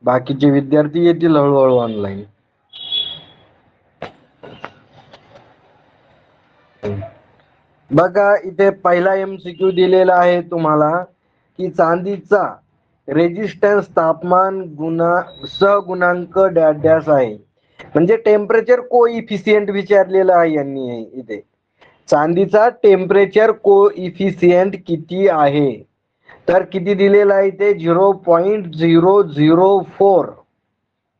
बाकीचे विद्यार्थी येतील हळूहळू ऑनलाईन. बघा इथे पहिला MCQ दिलेला आहे तुम्हाला की चांदीचा रेजिस्टन्स तापमान सहगुणांक डॅश आहे. म्हणजे टेम्परेचर कोइफिशियंट विचारलेलं आहे यांनी इथे. चांदीचा टेम्परेचर कोइफिशियंट किती आहे? तर किती दिलेला आहे इथे? 0.004.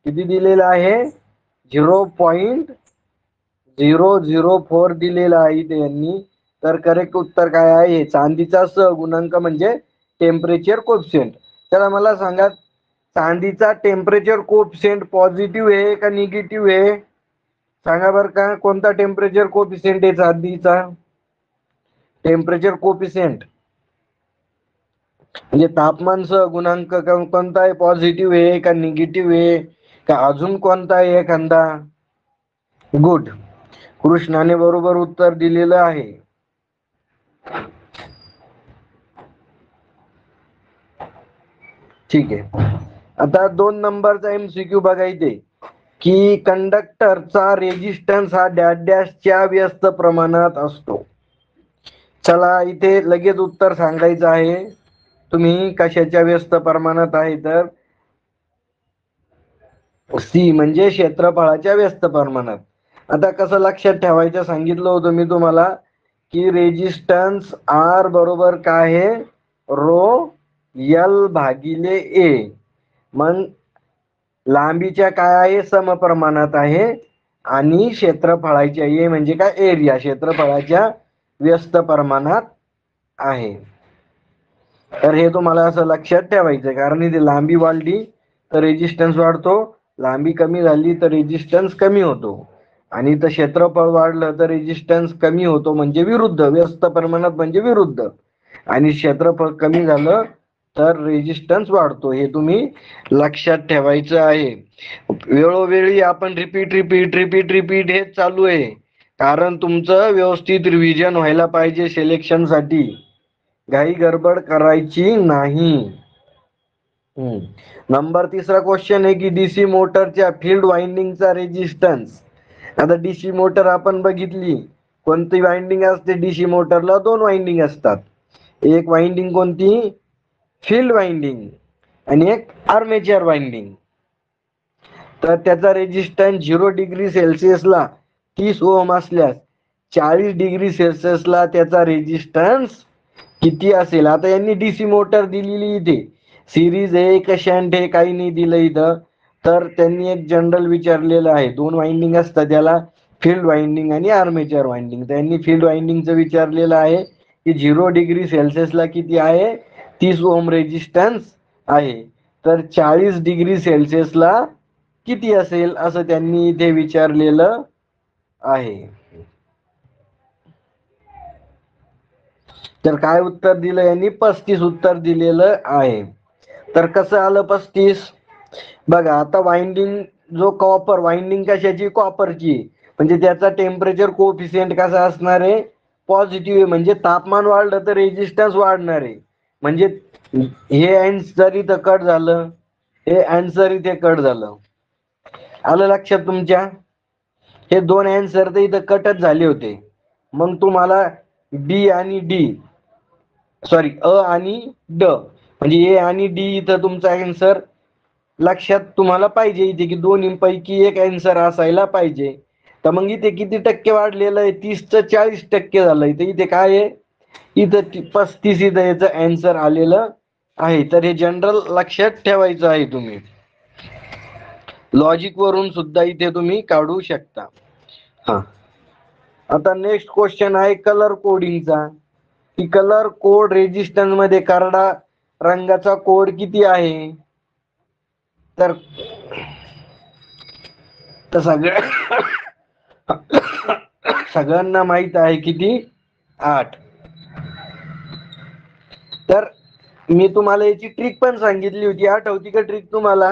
किती दिलेला आहे? 0.004 दिलेला आहे इथे यांनी. तर करेक्ट उत्तर काय आहे? चांदीचा सहगुणांक म्हणजे टेम्परेचर कोएफिशियंट. तर मला सांगा चांदीचा टेम्परेचर कोएफिशियंट पॉझिटिव्ह आहे का निगेटिव्ह आहे? सांगा बरं का, कोणता टेम्परेचर कोएफिशियंट आहे चांदीचा? टेम्परेचर कोएफिशियंट म्हणजे तापमान सहगुणांक कोणता आहे? पॉझिटिव्ह आहे का निगेटिव्ह आहे का अजून कोणता आहे एखादा? गुड, कृष्णाने बरोबर उत्तर दिलेलं आहे. ठीक आहे. आता 2 नंबरचा MCQ बघा इथे की कंडक्टरचा रेजिस्टन्स हा डॅशच्या व्यस्त प्रमाणात असतो. चला इथे लगेच उत्तर सांगायचं आहे. तुम्ही कशाच्या व्यस्त प्रमाणात आहे? तर C म्हणजे क्षेत्रफळाच्या व्यस्त प्रमाणात. आता कसं लक्षात ठेवायचं सांगितलं होतं मी तुम्हाला की रेजिस्टन्स R बरोबर काय आहे? रो L भागिले A. मग लांबीच्या काय आहे? समप्रमाणात आहे आणि क्षेत्रफळाच्या A म्हणजे काय? एरिया क्षेत्रफळाच्या व्यस्त प्रमाणात आहे. तर हे तुम्हाला असं लक्षात ठेवायचं, कारण इथे लांबी वाढली तर रेजिस्टन्स वाढतो, लांबी कमी झाली तर रेजिस्टन्स कमी होतो, आणि तर क्षेत्रफळ वाढलं तर रेजिस्टन्स कमी होतो म्हणजे विरुद्ध, व्यस्त प्रमाणात म्हणजे विरुद्ध, आणि क्षेत्रफळ कमी झालं तर रेजिस्टन्स वाढतो. हे तुम्ही लक्षात ठेवायचं आहे. वेळोवेळी आपण रिपीट हेच चालू आहे, कारण तुमचं व्यवस्थित रिव्हिजन व्हायला पाहिजे सिलेक्शन साठी. घाई गडबड करायची नाही. नंबर 3 क्वेश्चन आहे की डीसी मोटरच्या फील्ड वाइंडिंगचा रेजिस्टन्स. आता डीसी मोटर आपण बघितली, कोणती वाइंडिंग असते? डीसी मोटरला 2 वाइंडिंग असतात. एक वाइंडिंग कोणती? फील्ड वाइंडिंग, आणि एक आर्मेचर वाइंडिंग. तर त्याचा रेजिस्टन्स 0 डिग्री सेल्सिअसला 30 ओहम असल्यास 40 डिग्री सेल्सिअसला त्याचा रेजिस्टन्स किती असेल? आता यांनी डीसी मोटर दिलेली इथे, सिरीज आहे का शंट आहे काही नाही दिलं इथं. तर त्यांनी एक जनरल विचारलेलं आहे, 2 वाइंडिंग असतात त्याला, फील्ड वाइंडिंग आणि आर्मेचर वाइंडिंग. त्यांनी फील्ड वाइंडिंगचं विचारलेलं आहे की 0 डिग्री सेल्सिअसला किती आहे? 30 ओहम रेजिस्टन्स आहे. तर 40 डिग्री सेल्सिअसला किती असेल असं त्यांनी इथे विचारलेलं आहे. तर काय उत्तर दिलं यांनी? 35 उत्तर दिलेलं आहे. तर कसं आलं 35? बघा आता वाइंडिंग जो कॉपर वाइंडिंग कशाची? कॉपरची, म्हणजे त्याचा टेम्परेचर कोएफिशियंट कसा असणार आहे? पॉझिटिव्ह आहे, म्हणजे तापमान वाढलं तर रेजिस्टन्स वाढणार आहे. म्हणजे हे आन्सर इथं कट झालं, हे आन्सर इथे कट झालं. आलं लक्षात तुमच्या? हे 2 आन्सर तर इथं कटच झाले होते. मग तुम्हाला डी आणि डी, सॉरी अ आणि ड, म्हणजे ए आणि डी इथं तुमचा आन्सर लक्षात तुम्हाला पाहिजे इथे की दोन्हीपैकी एक आन्सर असायला पाहिजे. तर मग इथे किती टक्के वाढलेलं आहे? 30चं 40% झालं. इथे काय आहे? इथं 35 इथं याचं आन्सर आलेलं आहे. तर हे जनरल लक्षात ठेवायचं आहे. तुम्ही लॉजिक वरून सुद्धा इथे तुम्ही काढू शकता. हा, आता नेक्स्ट क्वेश्चन आहे कलर कोडिंगचा, की कलर कोड रेजिस्टन्स मध्ये करडा रंगाचा कोड किती आहे? तर सगळ्यांना माहित आहे किती? 8. तर मी तुम्हाला याची ट्रिक पण सांगितली होती, आठवती का ट्रिक तुम्हाला?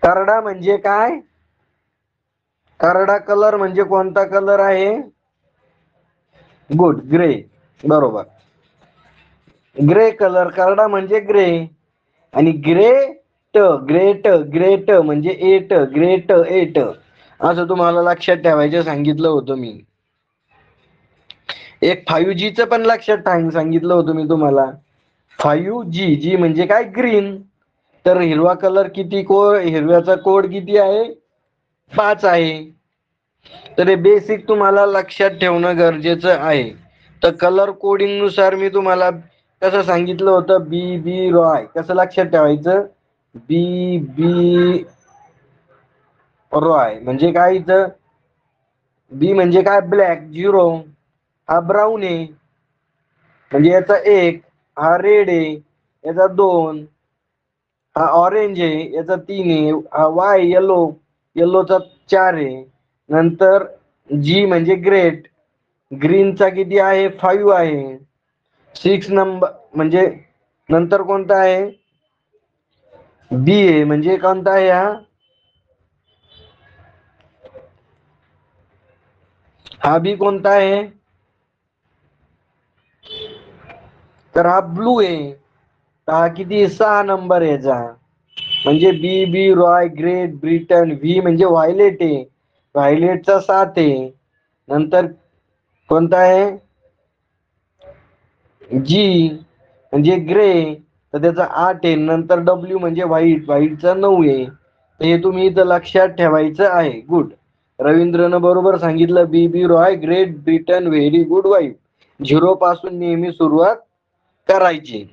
करडा म्हणजे काय? करडा कलर म्हणजे कोणता कलर आहे? Good, grey. बरोबर, ग्रे कलर. करडा म्हणजे ग्रे, आणि ग्रे ग्रेट ग्रेट म्हणजे एट, ग्रेट एट असं तुम्हाला लक्षात ठेवायचं सांगितलं होतं मी. एक 5G चं पण लक्षात सांगितलं होतं मी तुम्हाला. 5G, जी म्हणजे काय ग्रीन. तर हिरवा कलर किती हिरव्याचा कोड किती आहे? 5 आहे. तर हे बेसिक तुम्हाला लक्षात ठेवणं गरजेचं आहे. तर कलर कोडिंग नुसार मी तुम्हाला कसं सांगितलं होतं, बी रॉय कसं लक्षात ठेवायचं? बी रॉय म्हणजे काय? इथं बी म्हणजे काय? ब्लॅक, 0 हा ब्राऊन आहे म्हणजे याचा 1, हा रेड आहे याचा 2, हा ऑरेंज आहे याचा 3 आहे, हा वाय येलोचा 4 आहे. नंतर जी म्हणजे ग्रेट, ग्रीनचा किती आहे? 5 आहे. 6 नंबर म्हणजे नंतर कोणता आहे? बी आहे म्हणजे कोणता आहे हा बी कोणता आहे? तर हा ब्लू आहे. हा किती? 6 नंबर याचा म्हणजे बी रॉय, ग्रेट, ब्रिटन. व्ही म्हणजे व्हायलेट आहे, व्हायलेटचा 7 आहे. नंतर कोणता आहे? जी म्हणजे ग्रे तर त्याचा 8 आहे. नंतर डब्ल्यू म्हणजे व्हाईटचा 9 आहे. तर हे तुम्ही इथं लक्षात ठेवायचं आहे. गुड. रवींद्रनं बरोबर सांगितलं. B Roy, Great Britain, very good wife. 0 पासून नेहमी सुरुवात करायची.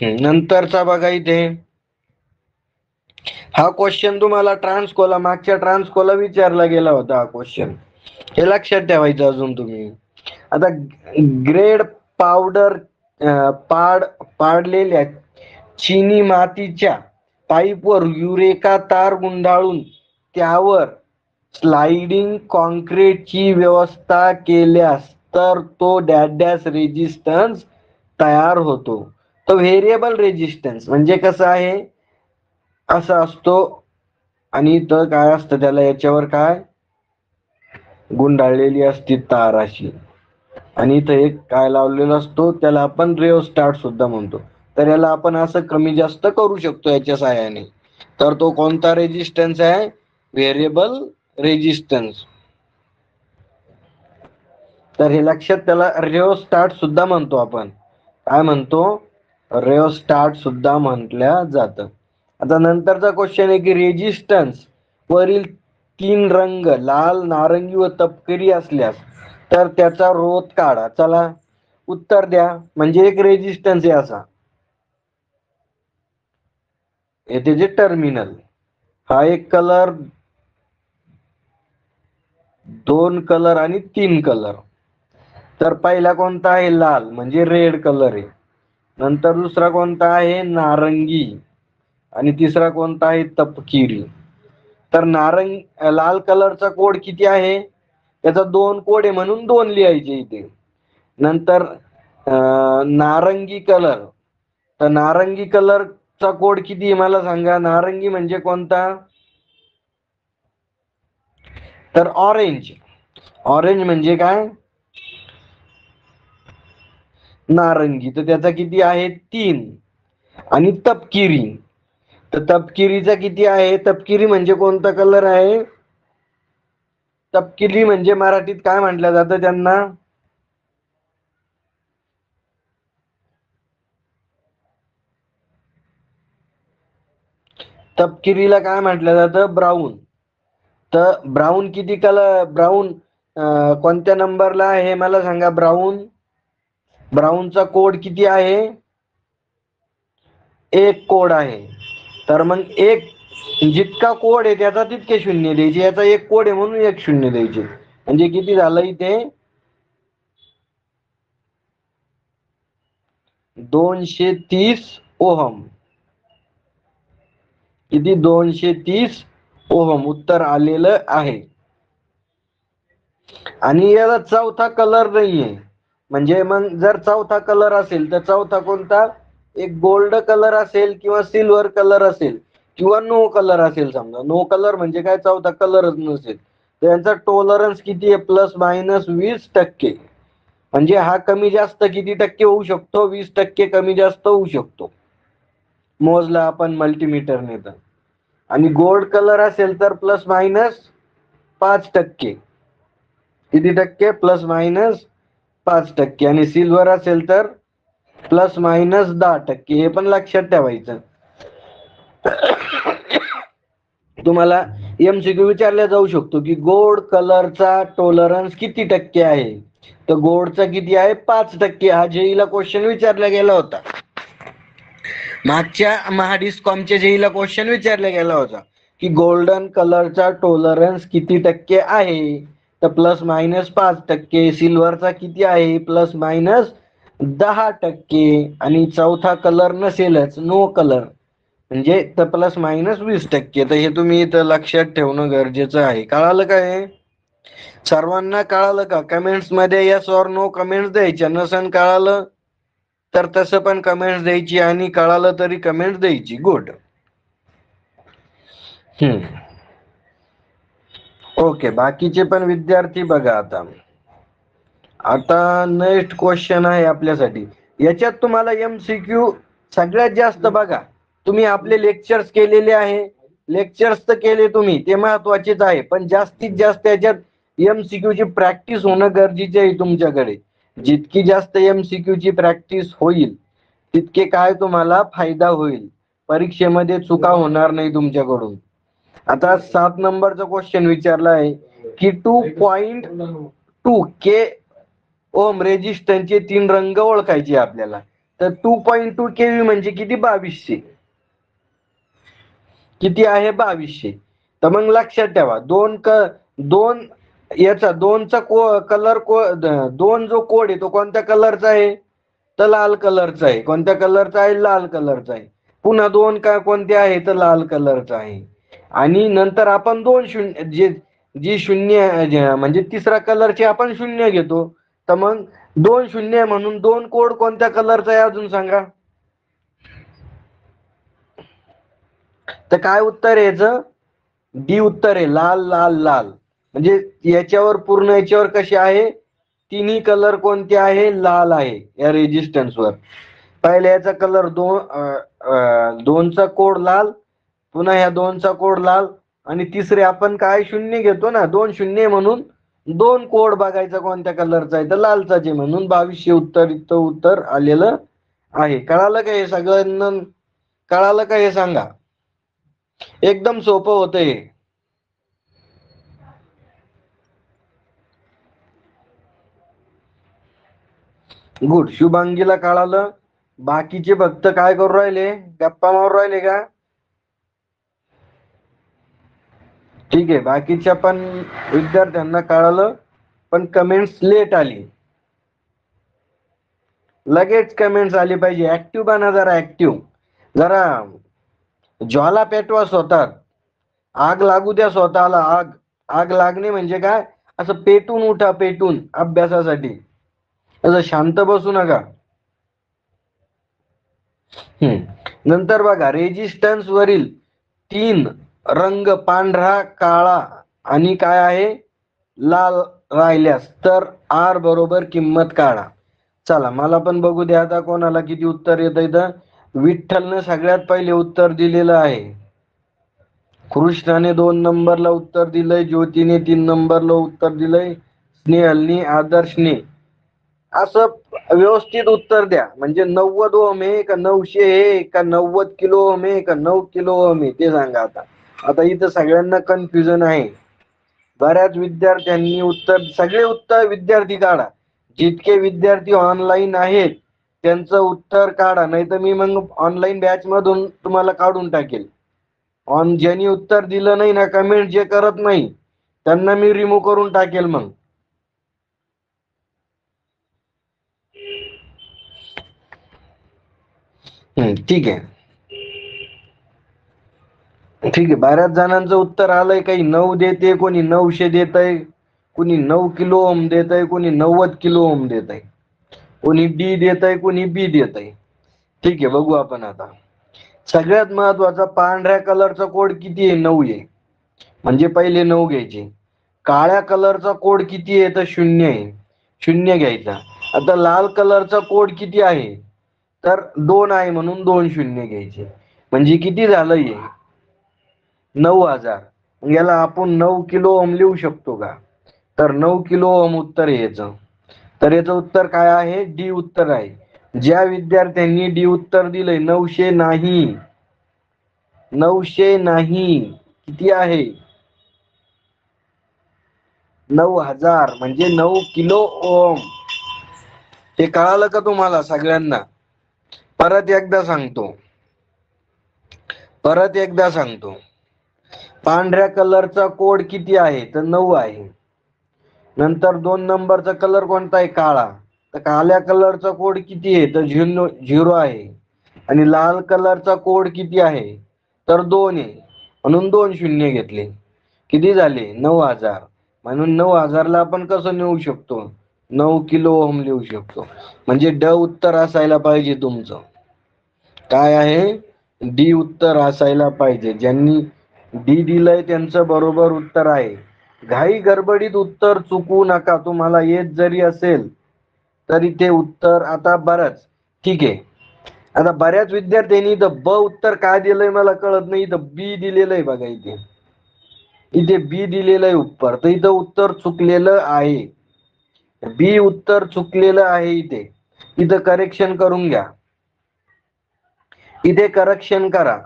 नंतरचा बघा इथे, हा क्वेश्चन तुम्हाला मागच्या ट्रान्सकोला विचारला गेला होता. हा क्वेश्चन हे लक्षात ठेवायचं अजून तुम्ही. आता ग्रेड पावडर पाडलेल्या चिनी मातीच्या पाईपवर युरेका तार गुंडाळून त्यावर स्लाइडिंग कॉन्क्रीटची व्यवस्था केल्यास तर तो डॅश रेजिस्टन्स तयार होतो. तो व्हेरिएबल रेजिस्टन्स म्हणजे कसं आहे? असं असतो आणि इथं काय असतं त्याला? याच्यावर काय गुंडाळलेली असते तार अशी, आणि इथं एक काय लावलेला असतो त्याला आपण रेओस्टॅट सुद्धा म्हणतो. तर याला आपण असं कमी जास्त करू शकतो याच्या सहाय्याने. तर तो कोणता रेजिस्टन्स आहे? Variable resistance. तर हे लक्षात, त्याला रेओस्टॅट सुद्धा म्हणतो आपण. काय म्हणतो? रेओस्टॅट सुद्धा म्हटल्या जातं. आता नंतरचा क्वेश्चन आहे की रेजिस्टन्स वरील 3 रंग लाल, नारंगी व तपकिरी असल्यास तर त्याचा रोध काढा. चला उत्तर द्या. म्हणजे एक रेजिस्टन्स आहे असा, येथे जे टर्मिनल, हा एक कलर, 2 कलर आणि 3 कलर. तर पहिला कोणता आहे? लाल म्हणजे रेड कलर आहे. नंतर दुसरा कोणता आहे? नारंगी. आणि तिसरा कोणता आहे? तपकिरी. तर लाल कलरचा कोड किती आहे? त्याचा 2 कोड आहे म्हणून 2 लिहायचे इथे. नंतर नारंगी कलर, तर नारंगी कलरचा कोड किती आहे मला सांगा? नारंगी म्हणजे कोणता? तर ऑरेंज. ऑरेंज म्हणजे काय? नारंगी. तर त्याचा किती आहे? 3. आणि तपकिरी, तर तपकिरीचा किती आहे? तपकिरी म्हणजे कोणता कलर आहे? तपकिरी म्हणजे मराठीत काय म्हटलं जातं त्यांना? तपकिरीला काय म्हटलं जातं? ब्राऊन. तर ब्राऊन किती कलर? ब्राऊन कोणत्या नंबरला आहे मला सांगा? ब्राऊनचा कोड किती आहे? 1 कोड आहे. तर मग एक जितका कोड आहे त्याचा तितके शून्य द्यायचे. याचा 1 कोड आहे म्हणून 1 शून्य द्यायचे. म्हणजे किती झालं इथे? 230 ओहम. किती? 230 ओहम उत्तर आलेलं आहे. आणि याला चौथा कलर नाहीये. म्हणजे मग जर चौथा कलर असेल तर चौथा कोणता? एक गोल्ड कलर असेल किंवा सिल्वर कलर असेल किंवा नो कलर असेल. समजा नो कलर म्हणजे काय? चौथा कलरच नसेल. तर यांचा टॉलरन्स किती आहे? ±20%. म्हणजे हा कमी जास्त किती टक्के होऊ शकतो? 20% कमी जास्त होऊ शकतो, मोजला आपण मल्टीमीटरने तर. आणि गोल्ड कलर असेल तर प्लस मायनस 5%. किती टक्के? Plus minus 5%. आणि सिल्वर असेल तर प्लस मायनस 10%. हे पण लक्षात ठेवायचं. तुम्हाला MCQ विचारला जाऊ शकतो की गोल्ड कलरचा टॉलरन्स किती टक्के आहे? तर गोल्डचा किती आहे? 5%. हा जेईला क्वेश्चन विचारला गेला होता. मागच्या महाडिस्कॉमच्या जेईला क्वेश्चन विचारला गेला होता की गोल्डन कलरचा टॉलरन्स किती टक्के आहे? तर प्लस मायनस 5%. सिल्वरचा किती आहे? Plus minus 10%. आणि चौथा कलर नसेलच, नो कलर, म्हणजे तर प्लस मायनस 20%. तर हे तुम्ही इथं लक्षात ठेवणं गरजेचं आहे. कळालं काय? सर्वांना कळालं का? कमेंट्स मध्ये यस ऑर नो कमेंट्स द्यायच्या. नसन कळालं तर तसं पण कमेंट्स द्यायची, आणि कळालं तरी कमेंट्स द्यायची. गुड. ओके, बाकीचे पण विद्यार्थी बघा. आता नेक्स्ट क्वेश्चन आहे आपल्यासाठी. याच्यात तुम्हाला MCQ सगळ्यात जास्त बघा. तुम्ही आपले लेक्चर्स केलेले आहे, लेक्चर्स तर केले तुम्ही, ते महत्वाचेच आहे, पण जास्तीत जास्त याच्यात MCQ ची प्रॅक्टिस होणं गरजेचे आहे तुमच्याकडे. जितकी जास्त MCQ ची प्रॅक्टिस होईल तितके काय तुम्हाला फायदा होईल, परीक्षेमध्ये चुका होणार नाही तुमच्याकडून. आता 7 नंबरचा क्वेश्चन विचारला आहे की 2.2 के ओम रेजिस्टन्सचे 3 रंग ओळखायचे आपल्याला. तर 2.2 केवी म्हणजे किती? 2200. किती आहे? 2200. तर मग लक्षात ठेवा, दोन याचा दोनचा कलर, दोन जो कोड आहे तो कोणत्या कलरचा आहे? तर लाल कलरचा आहे. कोणत्या कलरचा आहे? लाल कलरचा आहे. पुन्हा दोन काय कोणते आहे? तर लाल कलरचा आहे. आणि नंतर आपण दोन शून्य, जी शून्य म्हणजे तिसरा कलरचे आपण शून्य घेतो. तर मग 2 शून्य म्हणून 2 कोड कोणत्या कलरचा आहे अजून सांगा? तर काय उत्तर आहे याचं? डी उत्तर आहे. लाल लाल लाल. म्हणजे याच्यावर पूर्ण याच्यावर कसे आहे? तिन्ही कलर कोणते आहे? लाल आहे या रेजिस्टन्सवर. पहिल्या याचा कलर दोनचा कोड लाल, पुन्हा ह्या दोनचा कोड लाल, आणि तिसरे आपण काय शून्य घेतो ना, 2 शून्य म्हणून 2 कोड बघायचा कोणत्या कलरचा आहे, तर लालचाच आहे. म्हणून 2200 उत्तर इथं उत्तर आलेलं आहे. कळालं का हे सगळ्यांना? कळालं का हे सांगा? एकदम सोपं होतं हे. गुड. शुभांगीला कळालं. बाकीचे भक्त काय करू राहिले? गप्पा मारू राहिले का? ठीक आहे, बाकीच्या पण विद्यार्थ्यांना कळालं, पण कमेंट्स लेट आली. लगेच कमेंट्स आली पाहिजे. ऍक्टिव्ह बना जरा, ऍक्टिव्ह. जरा ज्वाला पेटवा स्वतः, आग लागू द्या स्वतःला. आग आग लागणे म्हणजे काय? असं पेटून उठा, पेटून अभ्यासासाठी. असं शांत बसू नका. नंतर बघा, रेजिस्टन्स वरील 3 रंग पांढरा, काळा आणि काय आहे? लाल राहिल्यास तर R बरोबर किंमत काढा. चला, मला पण बघू द्या आता कोणाला किती उत्तर येत इथं. विठ्ठलने सगळ्यात पहिले उत्तर दिलेलं आहे. कृष्णाने 2 नंबरला उत्तर दिलंय. ज्योतीने 3 नंबरला उत्तर दिलंय. स्नेहलनी, आदर्शने. असं व्यवस्थित उत्तर द्या. म्हणजे 90 ओम आहे का 900 आहे का 90 किलो ओम आहे का 9 किलो ओम आहे, ते सांगा. आता इथं सगळ्यांना कन्फ्युजन आहे. बऱ्याच विद्यार्थ्यांनी सगळे उत्तर विद्यार्थी काढा. जितके विद्यार्थी ऑनलाईन आहेत त्यांचं उत्तर काढा, नाही तर मी मग ऑनलाईन बॅच मधून तुम्हाला काढून टाकेल. ज्यांनी उत्तर दिलं नाही ना, कमेंट जे करत नाही, त्यांना मी रिमूव्ह करून टाकेल मग. ठीक आहे. ठीक आहे, बऱ्याच जणांचं उत्तर आलंय. काही 9 देते, कोणी 900 देत आहे, कोणी 9 किलो ओम देत आहे, कोणी 90 किलो ओम देत आहे, कोणी डी देत आहे, कोणी बी देत आहे. ठीक आहे, बघू आपण आता. सगळ्यात महत्वाचा, पांढऱ्या कलरचा कोड किती आहे? 9 आहे. म्हणजे पहिले 9 घ्यायचे. काळ्या कलरचा कोड किती आहे? तर 0 आहे. 0 घ्यायचा. आता लाल कलरचा कोड किती आहे, तर 2 आहे म्हणून 2 शून्य घ्यायचे. म्हणजे किती झालं हे 9000. याला आपण 9 किलो ओम लिहू शकतो का, तर 9 किलो ओम उत्तर आहे याचं. तर याचं उत्तर काय आहे, डी उत्तर आहे. ज्या विद्यार्थ्यांनी डी उत्तर दिलंय 900 नाही, 900 नाही, किती आहे 9000 म्हणजे 9 किलो ओम. हे कळालं का तुम्हाला सगळ्यांना? परत एकदा सांगतो, परत एकदा सांगतो. पांढऱ्या कलरचा कोड किती आहे, तर 9 आहे. नंतर 2 नंबरचा कलर कोणता आहे, काळा. तर काळ्या कलरचा कोड किती आहे, तर 0 आहे. आणि लाल कलरचा कोड किती आहे, तर 2 आहे म्हणून 2 शून्य घेतले. किती झाले 9000. म्हणून 9000 ला आपण कसं नेऊ शकतो, 9 किलो ओम लिहू शकतो. म्हणजे ड उत्तर असायला पाहिजे तुमचं. काय आहे, डी उत्तर असायला पाहिजे. ज्यांनी डी दिलंय त्यांचं बरोबर उत्तर आहे. घाई गडबडीत उत्तर चुकवू नका. तुम्हाला येत जरी असेल तरी ते उत्तर आता बरंच ठीक आहे. आता बऱ्याच विद्यार्थ्यांनी इथं ब उत्तर काय दिलंय मला कळत नाही. इथं बी दिलेलं आहे बघा, इथे इथे बी दिलेलं आहे उत्तर. तर इथं उत्तर चुकलेलं आहे. बी उत्तर चुकलेलं आहे. इथं करेक्शन करून घ्या. इथे करेक्शन करा.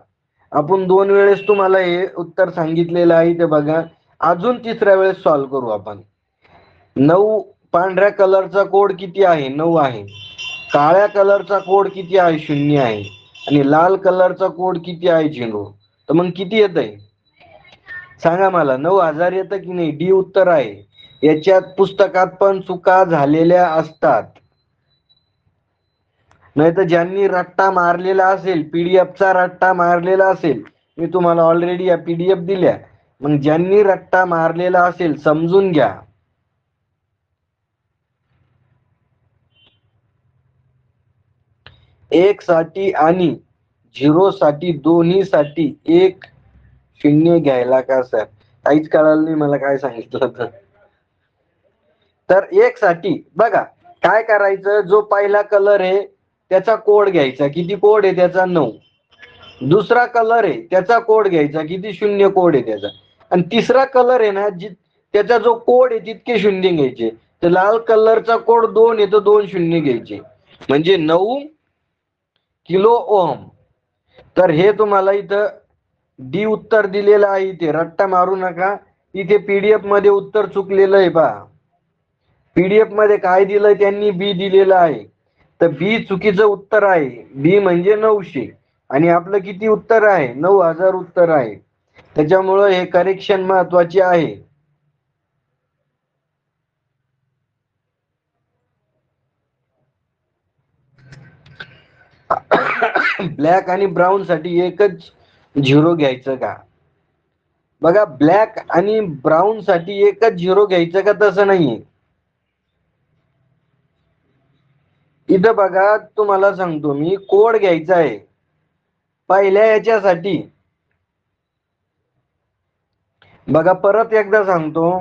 आपण 2 वेळेस तुम्हाला हे उत्तर सांगितलेलं आहे ते बघा. अजून तिसऱ्या वेळेस सॉल्व्ह करू आपण. 9 पांढऱ्या कलरचा कोड किती आहे, 9 आहे. काळ्या कलरचा कोड किती आहे, 0 आहे. आणि लाल कलरचा कोड किती आहे, 0. तर मग किती येत आहे सांगा मला, 9000 येतं की नाही. डी उत्तर आहे. याच्यात पुस्तकात पण चुका झालेल्या असतात. नाही तर ज्यांनी रट्टा मारलेला असेल, पीडीएफचा रट्टा मारलेला असेल, मी तुम्हाला ऑलरेडी या पीडीएफ दिल्या. मग ज्यांनी रट्टा मारलेला असेल समजून घ्या. एक साठी आणि 0 साठी दोन्ही साठी 1 शून्य घ्यायला का सर, काहीच कळालं नाही मला काय सांगितलं होतं. तर 1 साठी बघा काय करायचं, जो पहिला कलर आहे त्याचा कोड घ्यायचा. किती कोड आहे त्याचा, 9. दुसरा कलर आहे त्याचा कोड घ्यायचा. किती, 0 कोड आहे त्याचा. आणि तिसरा कलर आहे ना, त्याचा जो कोड आहे तितके शून्य घ्यायचे. तर लाल कलरचा कोड 2 आहे, तर 2 शून्य घ्यायचे. म्हणजे 9 किलो ओम. तर हे तुम्हाला इथं डी उत्तर दिलेलं आहे. इथे रट्टा मारू नका. इथे पीडीएफ मध्ये उत्तर चुकलेलं आहे पहा. पीडीएफ मध्ये काय दिलंय त्यांनी, बी दिलेलं आहे. तर बी चुकीचं उत्तर आहे. बी म्हणजे 900 आणि आपलं किती उत्तर आहे, 9000 उत्तर आहे. त्याच्यामुळं हे करेक्शन महत्वाचे आहे. ब्लॅक आणि ब्राऊन साठी एकच 0 घ्यायचं का, बघा ब्लॅक आणि ब्राऊन साठी एकच 0 घ्यायचं का, तसं नाहीये. इथं बघा तुम्हाला सांगतो मी, कोड घ्यायचा आहे पहिल्या याच्यासाठी. बघा परत एकदा सांगतो,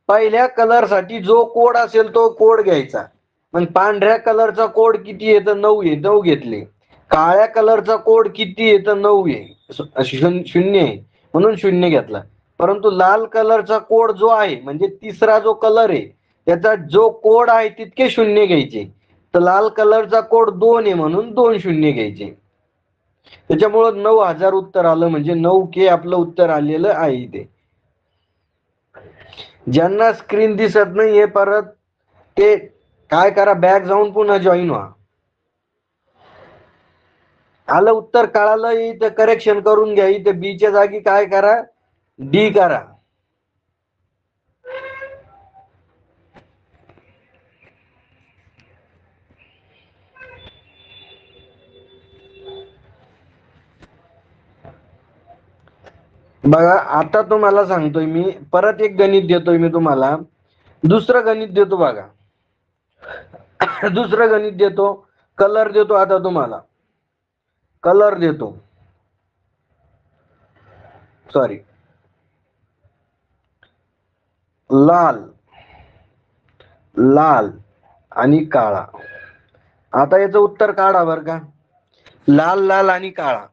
पहिल्या कलर साठी जो कोड असेल तो कोड घ्यायचा. मग पांढऱ्या कलरचा कोड किती आहे, तर 9 आहे, 9 घेतले. काळ्या कलरचा कोड किती आहे, तर 9 आहे, 0 आहे म्हणून 0 घेतला. परंतु लाल कलरचा कोड जो आहे म्हणजे तिसरा जो कलर आहे त्याचा जो कोड आहे तितके 0 घ्यायचे. तर लाल कलरचा कोड 2 आहे म्हणून 2 शून्य घ्यायचे. त्याच्यामुळं 9000 उत्तर आलं. म्हणजे 9K आपलं उत्तर आलेलं आहे इथे. ज्यांना स्क्रीन दिसत नाहीये परत ते काय करा, बॅक जाऊन पुन्हा जॉईन व्हा. आलं उत्तर कळालं, इथं करेक्शन करून घ्या. इथे बी च्या जागी काय करा, डी करा. बघा आता तुम्हाला सांगतोय मी, परत एक गणित देतोय मी तुम्हाला. दुसरं गणित देतो बघा. दुसरं गणित देतो, कलर देतो. आता तुम्हाला कलर देतो, सॉरी, लाल, लाल, आणि काळा. आता याचं उत्तर काढा बर का. लाल लाल आणि काळा,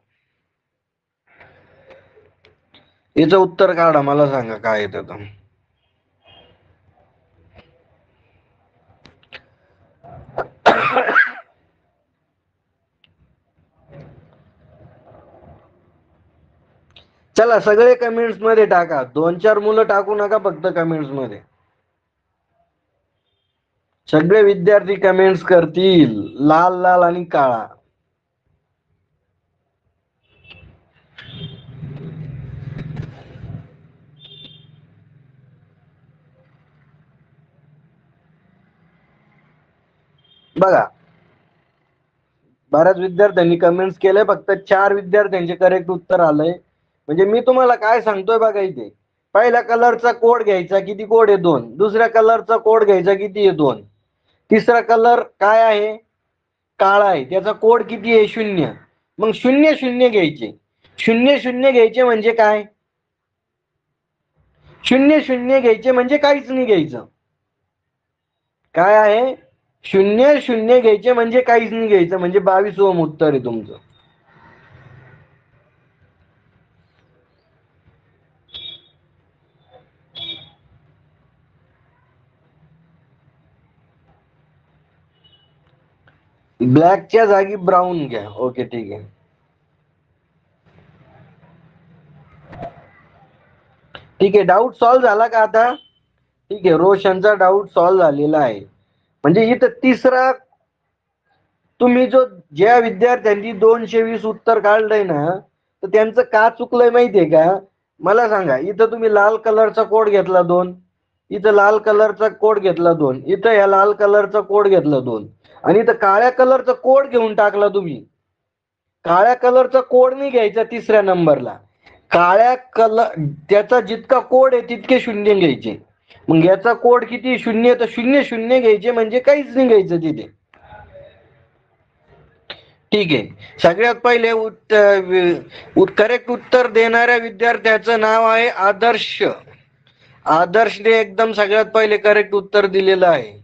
याचं उत्तर काढा, मला सांगा काय येतं तर. चला सगळे कमेंट्स मध्ये टाका, 2-4 मुलं टाकू नका फक्त कमेंट्स मध्ये. सगळे विद्यार्थी कमेंट्स करतील लाल लाल आणि काळा. बघा बऱ्याच विद्यार्थ्यांनी कमेंट्स केले, फक्त 4 विद्यार्थ्यांचे करेक्ट उत्तर आलंय. म्हणजे मी तुम्हाला काय सांगतोय बघा, इथे पहिल्या कलरचा कोड घ्यायचा, किती कोड आहे 2. दुसऱ्या कलरचा कोड घ्यायचा, किती आहे 2. तिसरा कलर काय आहे, काळा आहे, त्याचा कोड किती आहे 0. मग 0 0 घ्यायचे. 0 0 घ्यायचे म्हणजे काय, 0 0 घ्यायचे म्हणजे काहीच नाही घ्यायचं. काय आहे, 0 0 घ्यायचे म्हणजे काहीच नाही घ्यायचं, म्हणजे 22 ओम उत्तर आहे तुमचं. ब्लॅकच्या जागी ब्राऊन घ्या. ओके ठीक आहे. ठीक आहे, डाऊट सॉल्व्ह झाला का आता. ठीक आहे, रोशनचा डाऊट सॉल्व्ह झालेला आहे. म्हणजे इथं तिसरा, तुम्ही ज्या विद्यार्थ्यांनी 220 उत्तर काढलंय ना, तर त्यांचं का चुकलंय माहितीये का, मला सांगा. इथं तुम्ही लाल कलरचा कोड घेतला 2, इथं लाल कलरचा कोड घेतला 2, इथं या लाल कलरचा कोड घेतला 2, आणि इथं काळ्या कलरचा कोड घेऊन टाकला तुम्ही. काळ्या कलरचा कोड नाही घ्यायचा तिसऱ्या नंबरला. काळ्या कलर, त्याचा जितका कोड आहे तितके 0 घ्यायचे. मग याचा कोड किती 0, तर 0 0 घ्यायचे म्हणजे काहीच नाही घ्यायचं तिथे. ठीक आहे, सगळ्यात पहिले करेक्ट उत्तर देणाऱ्या विद्यार्थ्याचं नाव आहे आदर्श. आदर्शने एकदम सगळ्यात पहिले करेक्ट उत्तर दिलेलं आहे.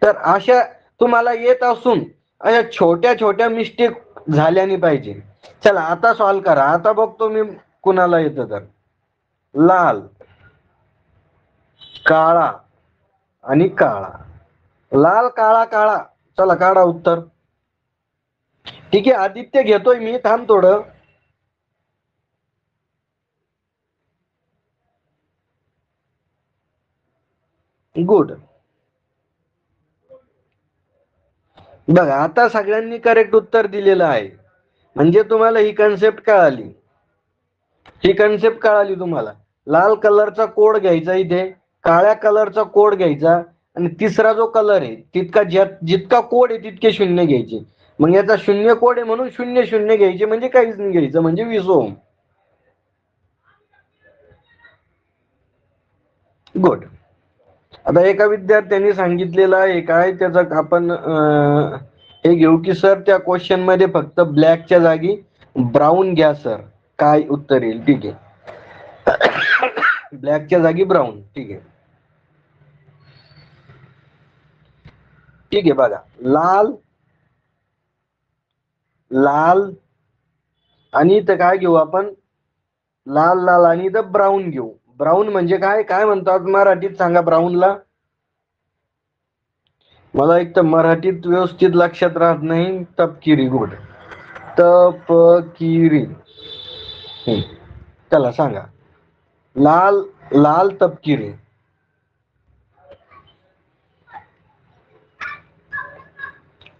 तर अशा तुम्हाला येत असून अशा छोट्या छोट्या मिस्टेक झाल्या नाही पाहिजे. चला आता सॉल्व्ह करा. आता बघतो मी कुणाला येतं तर. लाल, काळा आणि काळा, लाल काळा काळा. चला काढा उत्तर. ठीक आहे, आदित्य घेतोय मी, थांब थोडं. गुड. बघा आता सगळ्यांनी करेक्ट उत्तर दिलेलं आहे, म्हणजे तुम्हाला ही कन्सेप्ट कळाली. ही कन्सेप्ट कळाली तुम्हाला. लाल कलरचा कोड घ्यायचा, इथे काळ्या कलरचा कोड घ्यायचा, आणि तिसरा जो कलर आहे तितका जितका कोड आहे तितके 0 घ्यायचे. मग याचा 0 कोड आहे म्हणून 0 0 घ्यायचे म्हणजे काहीच नाही घ्यायचं, म्हणजे 20 ओम. गुड. आता एका विद्यार्थ्यांनी सांगितलेलं आहे काय, त्याचं आपण हे घेऊ की सर त्या क्वेश्चन मध्ये फक्त ब्लॅकच्या जागी ब्राऊन घ्या सर, काय उत्तर येईल. ठीक आहे, ब्लॅकच्या जागी ब्राऊन. ठीक आहे. ठीक आहे, बघा लाल लाल आणि इथं काय घेऊ आपण, लाल लाल आणि इथं ब्राऊन घेऊ. ब्राऊन म्हणजे काय, काय म्हणतात मराठीत सांगा ब्राऊनला. मला एक तर मराठीत व्यवस्थित लक्षात राहत नाही. तपकिरी. गुड, तपकिरी. चला सांगा. लाल लाल तपकिरी.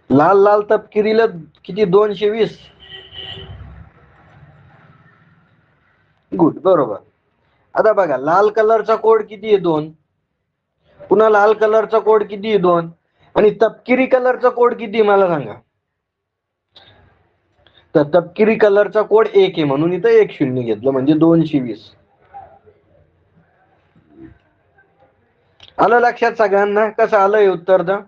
लाल लाल तपकिरीला किती 220. गुड, बरोबर. आता बघा लाल कलरचा कोड किती आहे 2, पुन्हा लाल कलरचा कोड किती आहे 2, आणि तपकिरी कलरचा कोड किती मला सांगा. तर तपकिरी कलरचा कोड 1 आहे म्हणून इथं 1 0 घेतलं, म्हणजे 220. आलं लक्षात सगळ्यांना कसं आलंय उत्तर तर.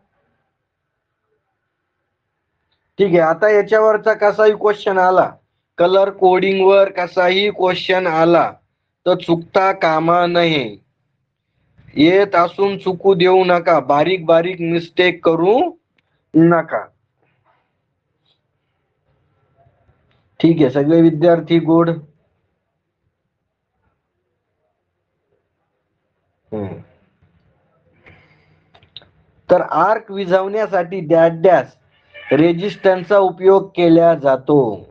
ठीक आहे, आता याच्यावरचा कसाही क्वेश्चन आला, कलर कोडिंग वर कसाही क्वेश्चन आला तर चुकता कामा नये. येत असून चुकू देऊ नका, बारीक बारीक मिस्टेक करू नका. ठीक आहे, सगळे विद्यार्थी गुड. तर आर्क विझवण्यासाठी डॅश डॅश रेजिस्टन्सचा उपयोग केला जातो.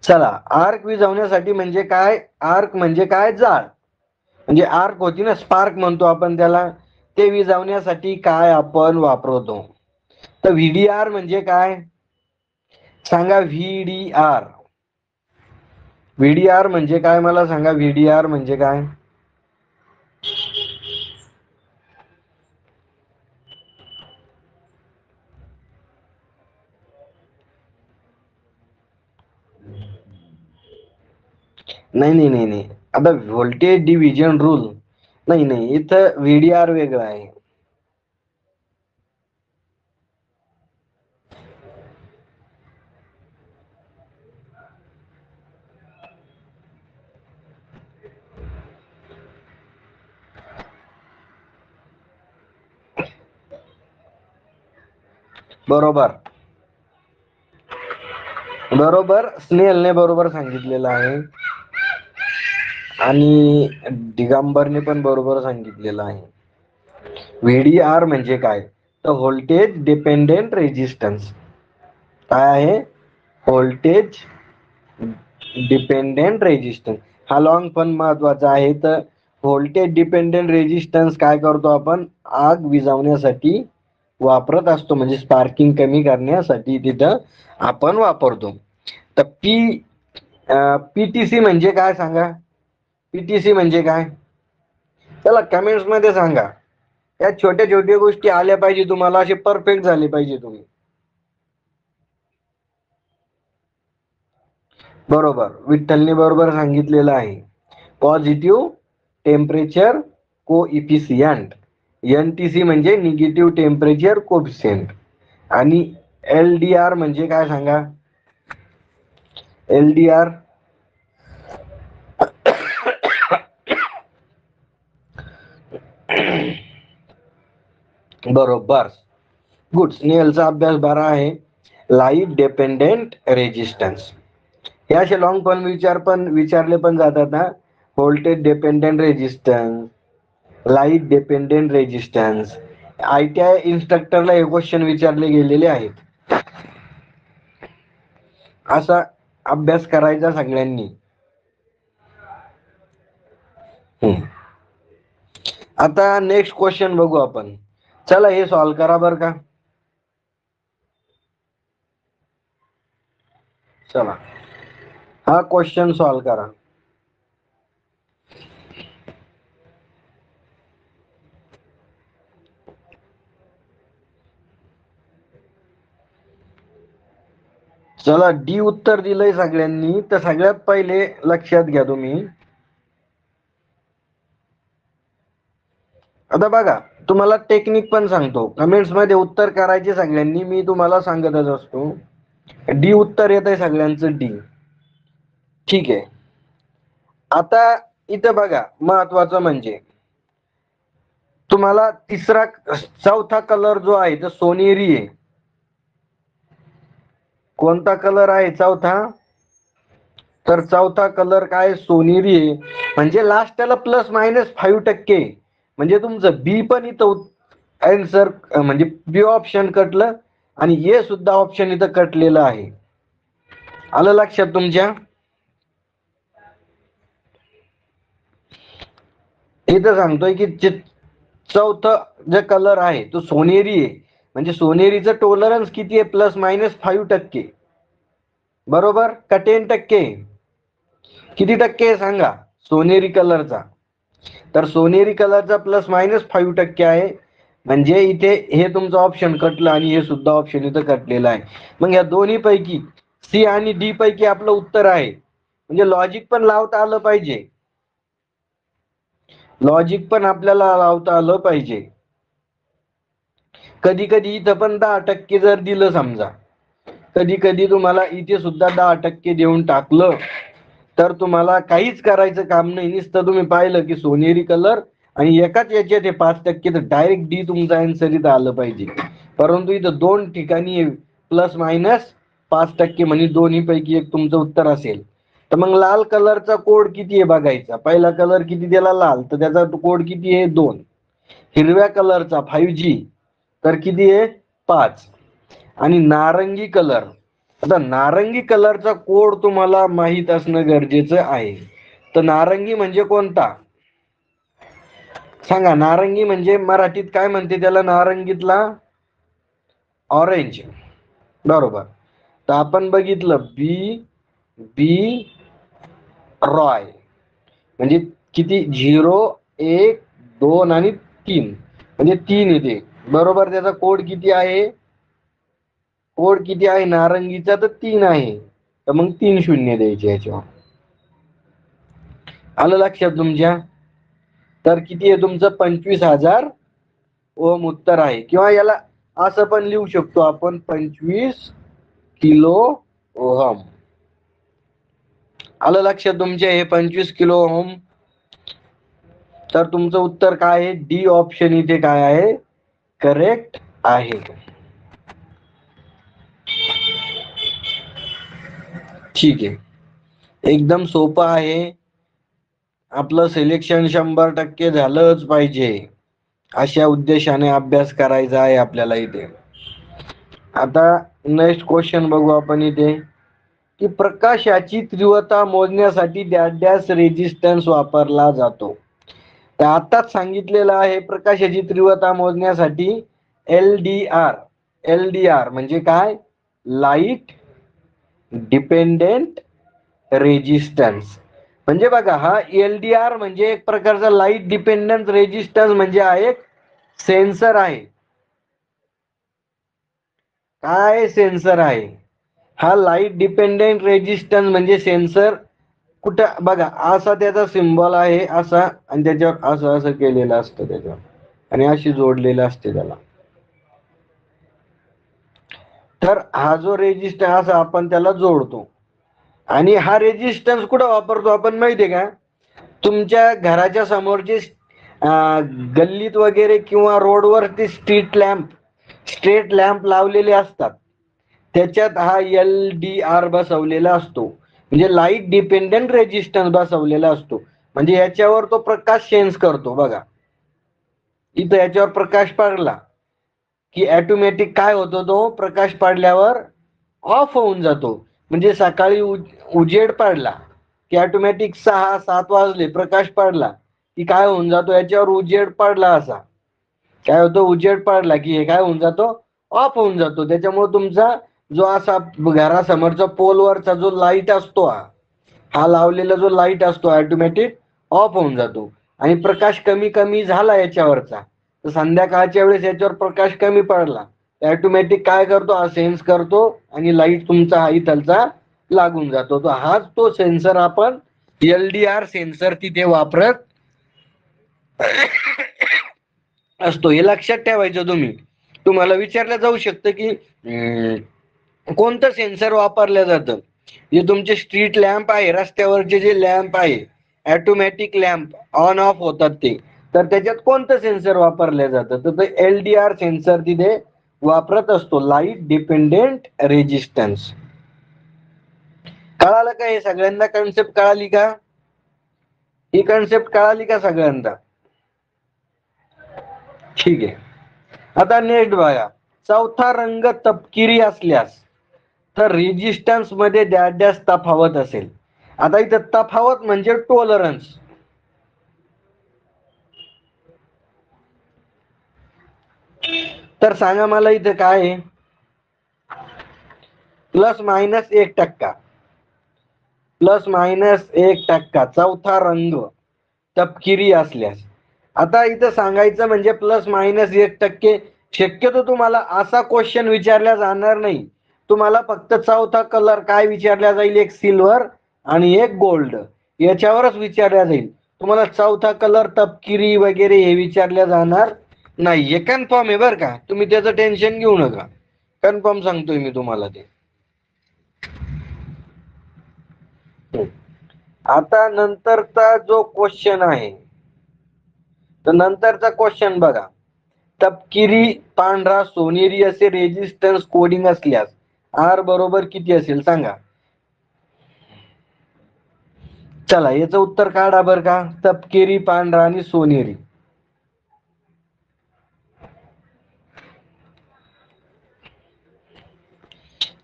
चला, आर्क विझवण्यासाठी म्हणजे काय? आर्क म्हणजे काय? जाळ. म्हणजे आर्क होती ना, स्पार्क म्हणतो आपण त्याला, ते विझवण्यासाठी काय आपण वापरतो? तर व्हीडीआर म्हणजे काय सांगा? व्हीडीआर, व्हीडीआर म्हणजे काय मला सांगा? व्हीडीआर म्हणजे काय? नाही नाही नाही नाही, आता व्होल्टेज डिव्हिजन रूल नाही नाही, इथं व्हीडीआर वेगळं आहे. बरोबर बरोबर, स्नेहलने बरोबर सांगितलेलं आहे आणि दिगंबरने पण बरोबर सांगितलेलं आहे. व्हीडीआर म्हणजे काय? तर व्होल्टेज डिपेंडेंट रेजिस्टन्स. काय आहे? Voltage dependent resistance. हा लॉंग पण महत्वाचा आहे. तर व्होल्टेज डिपेंडेंट रेजिस्टन्स काय करतो आपण? आग विझवण्यासाठी वापरत असतो, म्हणजे स्पार्किंग कमी करण्यासाठी तिथं आपण वापरतो. तर पीटीसी म्हणजे काय सांगा? पीटीसी म्हणजे काय? चला कमेंट्स मध्ये सांगा. या छोट्या छोट्या गोष्टी आल्या पाहिजे तुम्हाला, असे परफेक्ट झाले पाहिजे तुम्ही. बरोबर, विठ्ठलने बरोबर सांगितलेलं आहे. पॉझिटिव्ह टेम्परेचर कोइफिशियंट, एनटीसी म्हणजे निगेटिव्ह टेम्परेचर कोफिशियंट. आणि एलडीआर म्हणजे काय सांगा? एलडीआर बरोबर, गुड. स्नेहलचा अभ्यास बरा आहे. लाईट डिपेंडेंट रेजिस्टन्स, हे असे लॉंग पण विचारले पण जातात ना. Voltage dependent resistance, light dependent resistance. ITI इन्स्ट्रक्टरला हे क्वेश्चन विचारले गेलेले आहेत. असा अभ्यास करायचा सगळ्यांनी. आता नेक्स्ट क्वेश्चन बघू आपण. चला हे सॉल्व करा बर का. चला हा क्वेश्चन सॉल्व करा. चला डी उत्तर दिलंय सगळ्यांनी. तर सगळ्यात पहिले लक्षात घ्या तुम्ही. आता बघा, तुम्हाला टेक्निक पण सांगतो. कमेंट्स मध्ये उत्तर करायचे सगळ्यांनी, मी तुम्हाला सांगतच असतो. डी उत्तर येत आहे सगळ्यांचं, डी. ठीक आहे. आता इथं बघा, महत्वाचं म्हणजे तुम्हाला चौथा कलर जो आहे तो सोनेरी आहे. कोणता कलर आहे चौथा? तर चौथा कलर काय? सोनेरी आहे. म्हणजे लास्ट त्याला +-5%, म्हणजे तुमचं बी पण इथं आन्सर, म्हणजे बी ऑप्शन कटलं आणि ए सुद्धा ऑप्शन इथं कटलेलं आहे. आलं लक्षात तुमच्या? इथं सांगतोय की चौथं जे कलर आहे तो सोनेरी आहे. म्हणजे सोनेरीचं टॉलरन्स किती आहे? +-5%. बरोबर का 10%? किती टक्के आहे सांगा सोनेरी कलरचा? तर सोनेरी कलरचा +-5% आहे. म्हणजे इथे हे तुमचं ऑप्शन कटलं आणि हे सुद्धा ऑप्शन इथं कटलेलं आहे. मग या दोन्ही पैकी सी आणि डी पैकी आपलं उत्तर आहे. म्हणजे लॉजिक पण लावता आलं पाहिजे. लॉजिक पण आपल्याला लावता आलं पाहिजे. कधी कधी इथं पण 10% जर दिलं समजा, कधी कधी तुम्हाला इथे सुद्धा 10% देऊन टाकलं, तर तुम्हाला काहीच करायचं काम नाही. नुसतं तुम्ही पाहिलं की सोनेरी कलर आणि एकाच याच्यात हे 5% तर डायरेक्ट डी तुमचा आन्सर इथं आलं पाहिजे. परंतु इथं दोन ठिकाणी प्लस मायनस 5% म्हणजे दोन्ही पैकी एक तुमचं उत्तर असेल. तर मग लाल कलरचा कोड किती आहे बघायचा. पहिला कलर किती दिला लाल, तर त्याचा कोड किती आहे 2. हिरव्या कलरचा 5G तर किती आहे 5. आणि नारंगी कलर, आता नारंगी कलरचा कोड तुम्हाला माहित असणं गरजेचं आहे. तर नारंगी म्हणजे कोणता सांगा. नारंगी म्हणजे मराठीत काय म्हणते त्याला, नारंगीतला ऑरेंज, बरोबर. तर आपण बघितलं बी रॉय म्हणजे किती 0 1 2 आणि 3 म्हणजे 3 येते, बरोबर. त्याचा कोड किती आहे, कोड किती आहे नारंगीचा, तर 3 आहे. तर मग 3 शून्य द्यायचे याच्यावर. आलं लक्षात तुमच्या. तर किती आहे तुमचं 25,000 ओम उत्तर आहे. किंवा याला असं पण लिहू शकतो आपण 25 किलो ओहम. आलं लक्षात तुमच्या हे 25 किलो ओहम. तर तुमचं उत्तर काय आहे, डी ऑप्शन इथे काय आहे करेक्ट आहे. ठीक आहे, एकदम सोपं आहे. आपलं सिलेक्शन 100% झालंच पाहिजे अशा उद्देशाने अभ्यास करायचा आहे आपल्याला इथे. आता नेक्स्ट क्वेश्चन बघू आपण इथे की प्रकाशाची तीव्रता मोजण्यासाठी डॅश रेजिस्टन्स वापरला जातो. तर आताच सांगितलेलं आहे प्रकाशाची तीव्रता मोजण्यासाठी एलडीआर म्हणजे काय, लाईट डिपेंडेंट रेजिस्टन्स. म्हणजे बघा हा एलडीआर म्हणजे एक प्रकारचा लाईट डिपेंडंट रेजिस्टन्स म्हणजे हा एक सेन्सर आहे. काय सेन्सर आहे हा लाईट डिपेंडेंट रेजिस्टन्स म्हणजे सेन्सर. कुठं बघा असा त्याचा सिम्बॉल आहे असा, आणि त्याच्यावर असं असं केलेलं असतं त्याच्यावर, आणि अशी जोडलेलं असते त्याला. तर हा जो रेजिस्टन्स असा आपण त्याला जोडतो. आणि हा रेजिस्टन्स कुठं वापरतो आपण माहितीये का, तुमच्या घराच्या समोरचे गल्लीत वगैरे किंवा रोडवरती स्ट्रीट लॅम्प लावलेले असतात, त्याच्यात हा एलडीआर बसवलेला असतो. म्हणजे लाईट डिपेंडंट रेजिस्टन्स बसवलेला असतो. म्हणजे याच्यावर तो प्रकाश सेन्स करतो. बघा इथं याच्यावर प्रकाश पडला की ऑटोमॅटिक काय होतो, तो प्रकाश पडल्यावर ऑफ होऊन जातो. म्हणजे सकाळी उजेड पडला की ऑटोमॅटिक 6-7 वाजले प्रकाश पडला की काय होऊन जातो, याच्यावर उजेड पडला असा काय होतो, उजेड पडला की हे काय होऊन जातो, ऑफ होऊन जातो. त्याच्यामुळे तुमचा जो असा घरासमोरचा पोलवरचा जो लाईट असतो हा लावलेला जो लाईट असतो ऑटोमॅटिक ऑफ होऊन जातो. आणि प्रकाश कमी कमी झाला याच्यावरचा, तर संध्याकाळच्या वेळेस याच्यावर प्रकाश कमी पडला ऑटोमॅटिक काय करतो, हा सेन्स करतो आणि लाईट तुमचा हा इथलचा लागून जातो. तर हाच तो सेन्सर आपण एलडीआर सेन्सर तिथे वापरत असतो. हे लक्षात ठेवायचं. तुम्हाला विचारलं जाऊ शकतं की कोणतं सेन्सर वापरलं जातं. जे तुमचे स्ट्रीट लॅम्प आहे, रस्त्यावरचे जे लॅम्प आहे ऑटोमॅटिक लॅम्प ऑन ऑफ होतात ते, तर त्याच्यात कोणतं सेन्सर वापरलं जातं, तर ते एलडीआर सेन्सर तिथे वापरत असतो, लाईट डिपेंडेंट रेजिस्टन्स. कळालं का, हे सगळ्यांना कन्सेप्ट कळाली का, ही कन्सेप्ट कळाली का सगळ्यांना. ठीक आहे. आता नेक्स्ट बघा, चौथा रंग तपकिरी असल्यास तर रेजिस्टन्स मध्ये डॅश तफावत असेल. आता इथं तफावत म्हणजे टॉलरन्स. तर सांगा मला इथं काय आहे, +-1%, +-1% चौथा रंग तपकिरी असल्यास. आता इथं सांगायचं म्हणजे +-1% शक्यतो तुम्हाला असा क्वेश्चन विचारला जाणार नाही. तुम्हाला फक्त चौथा कलर काय विचारला जाईल, एक सिल्वर आणि एक गोल्ड, याच्यावरच विचारल्या जाईल. तुम्हाला चौथा कलर तपकिरी वगैरे हे विचारल्या जाणार नाही. हे कन्फर्म आहे बरं का, तुम्ही त्याचं टेन्शन घेऊ नका. कन्फर्म सांगतोय मी तुम्हाला ते. आता नंतरचा जो क्वेश्चन आहे तर नंतरचा क्वेश्चन बघा, तपकिरी, पांढरा, सोनेरी असे रेजिस्टन्स कोडिंग असल्यास आर बरोबर किती असेल सांगा. चला याचं उत्तर काढा बर का. तपकिरी, पांढरा आणि सोनेरी.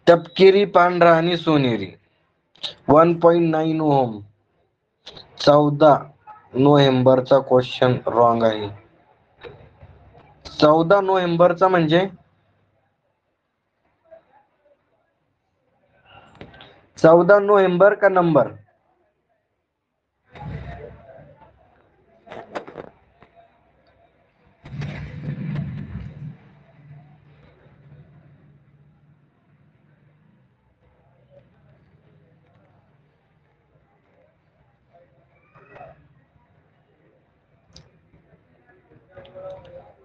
तपकिरी, पांढरा आणि सोनेरी 1.9 ओहम. 14 नोव्हेंबरचा क्वेश्चन रॉंग आहे. 14 नोव्हेंबरचा म्हणजे 14 नोव्हेंबर का नंबर?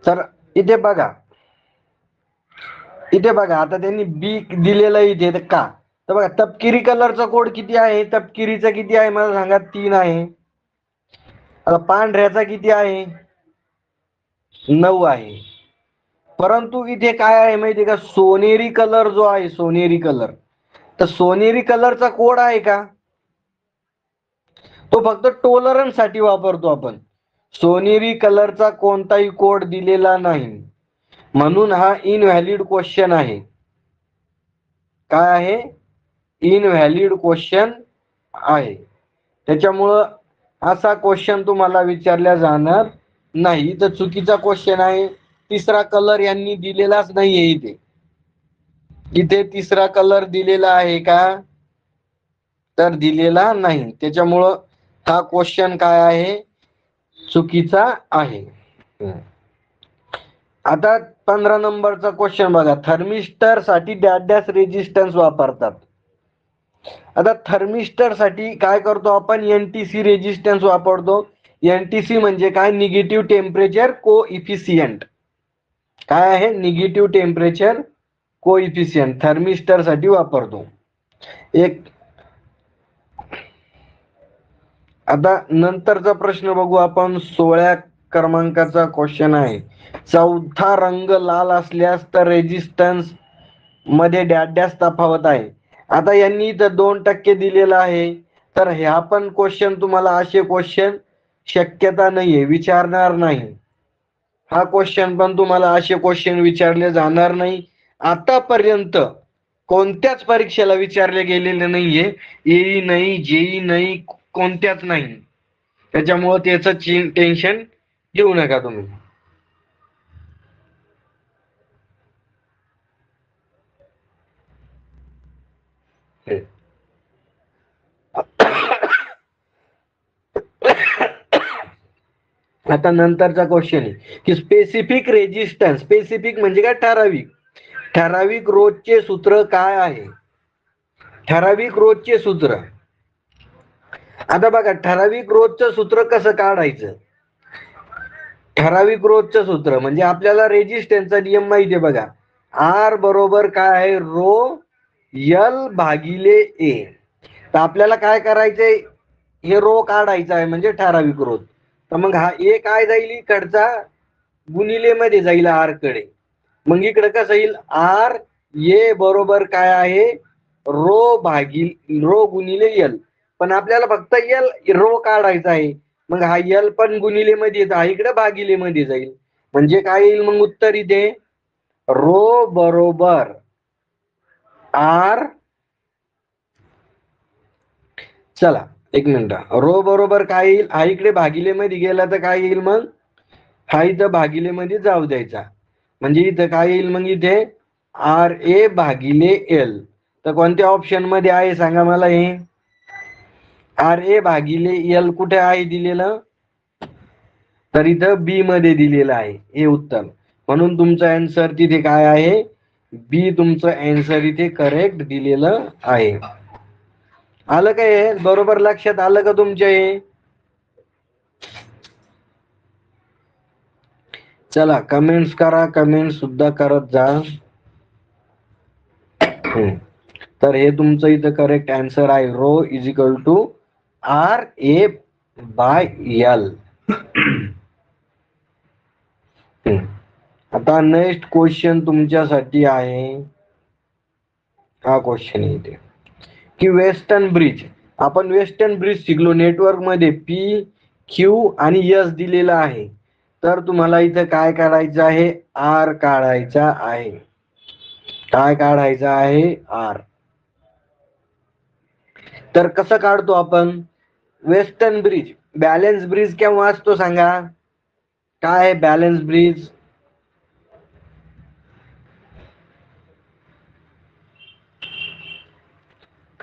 तर इथे बघा, आता त्यांनी बी दिलेलं इथे तर का, तर बघा तपकिरी कलरचा कोड किती आहे, तपकिरीचा किती आहे मला सांगा. 3 आहे. आता पांढऱ्याचा किती आहे, 9 आहे. परंतु इथे काय आहे माहितीये का, सोनेरी कलर जो आहे, सोनेरी कलर, तर सोनेरी कलरचा कोड आहे का, तो फक्त टोलरन्स साठी वापरतो आपण. सोनेरी कलरचा कोणताही कोड दिलेला नाही, म्हणून हा इनव्हॅलिड क्वेश्चन आहे. काय आहे, इनव्हॅलिड क्वेश्चन आहे. त्याच्यामुळं असा क्वेश्चन तुम्हाला विचारला जाणार नाही. तर चुकीचा क्वेश्चन आहे. तिसरा कलर यांनी दिलेलाच नाहीये इथे. इथे तिसरा कलर दिलेला आहे का, तर दिलेला नाही. त्याच्यामुळं हा क्वेश्चन काय आहे, चुकीचा आहे. आता 15 नंबरचा क्वेश्चन बघा, थर्मिस्टर साठी डॅश डॅश रेजिस्टन्स वापरतात. आता थर्मिस्टर साठी काय करतो आपण, एनटीसी रेजिस्टन्स वापरतो. एनटीसी म्हणजे काय, निगेटिव्ह टेम्परेचर कोइफिशियंट. काय आहे, निगेटिव्ह टेम्परेचर कोइफिशियंट थर्मिस्टर साठी वापरतो. एक आता नंतरचा प्रश्न बघू आपण, 16 क्रमांकाचा क्वेश्चन आहे. चौथा रंग लाल असल्यास तर रेजिस्टन्स मध्ये डॅश डॅश तफावत आहे. आता यांनी इथं 2% दिलेला आहे. तर ह्या पण क्वेश्चन तुम्हाला असे क्वेश्चन शक्यता नाहीये, विचारणार नाही. हा क्वेश्चन पण तुम्हाला असे क्वेश्चन विचारले जाणार नाही. आतापर्यंत कोणत्याच परीक्षेला विचारले गेलेले नाहीये. येई नाही, जेई नाही, कोणत्याच नाही. त्याच्यामुळे त्याचं टेन्शन घेऊ नका तुम्ही. आता नंतरचा क्वेश्चन आहे की स्पेसिफिक रेजिस्टन्स, स्पेसिफिक म्हणजे काय, ठराविक. ठराविक रोधचे सूत्र काय आहे, ठराविक रोधचे सूत्र. आता बघा ठराविक रोधचं सूत्र कसं काढायचं. ठराविक रोधचं सूत्र म्हणजे आपल्याला रेजिस्टन्सचा नियम माहिती आहे बघा. आर बरोबर काय आहे, रो यल भागिले ए. तर आपल्याला काय करायचंय, हे रो काढायचा आहे म्हणजे ठराविक रोध. तर मग हा ए काय जाईल, इकडचा गुणिले मध्ये जाईल आर कडे. मग इकडे कसं येईल, आर ए बरोबर काय आहे, रो गुणिले यल. पण आपल्याला फक्त यल रो काढायचा आहे. मग हा यल पण गुणिले मध्ये हा इकडे भागिले मध्ये जाईल. म्हणजे काय येईल मग उत्तर इथे, रो बरोबर आर, चला एक मिनिट, रो बरोबर काय येईल, हा इकडे भागिले मध्ये गेला तर काय येईल, मग हा इथं भागिले मध्ये जाऊ द्यायचा. म्हणजे इथं काय येईल मग, इथे आर ए भागिले एल. तर कोणत्या ऑप्शन मध्ये आहे सांगा मला. हे आर ए भागिले एल कुठे आहे दिलेलं, तर इथं बी मध्ये दिलेलं आहे हे उत्तर. म्हणून तुमचं आन्सर तिथे काय आहे, बी तुमचं आन्सर इथे करेक्ट दिलेलं आहे. आलं काय, बरोबर लक्षात आलं का तुमच्या हे. चला कमेंट्स करा, कमेंट सुद्धा करत जा. तर हे तुमचं इथं करेक्ट आन्सर आहे, rho is equal to R A by L. आता नेक्स्ट क्वेश्चन तुमच्यासाठी आहे, हा क्वेश्चन येते की वेस्टर्न ब्रिज, आपण वेस्टर्न ब्रिज शिकलो, नेटवर्क मध्ये पी क्यू आणि एस दिलेला आहे, तर तुम्हाला इथं काय काढायचं आहे, आर काढायचा आहे. काय काढायचं आहे, आर. तर कसं काढतो आपण वेस्टर्न ब्रिज, बॅलन्स ब्रिज केव्हा असतो सांगा, काय आहे बॅलन्स ब्रिज,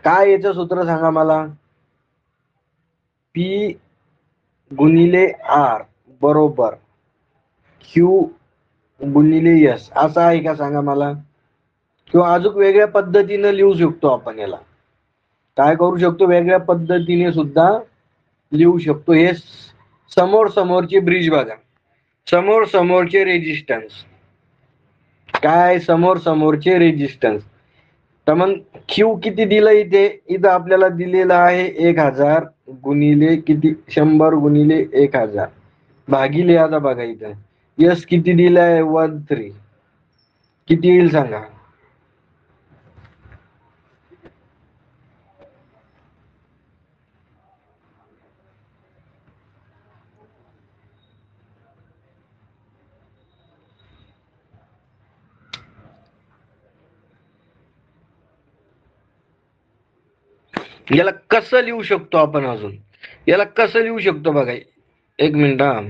काय याचं सूत्र सांगा मला, पी गुणिले आर बरोबर क्यू गुणिले एस, असं आहे का सांगा मला, किंवा अजून वेगळ्या पद्धतीने लिहू शकतो आपण याला, काय करू शकतो, वेगळ्या पद्धतीने सुद्धा लिहू शकतो. हे समोर समोरचे ब्रिज बघा, समोर समोरचे रेजिस्टन्स, काय समोर समोरचे रेजिस्टन्स, तर मग क्यू किती दिलं इथे, इथं आपल्याला दिलेलं आहे 1000 गुणिले किती, 100 गुणिले 1000 भागिले, आता बघा इथं यस किती दिलंय 13, किती येईल सांगा, याला कसं लिहू शकतो आपण, अजून याला कसं लिहू शकतो बघा, एक मिनिट हा.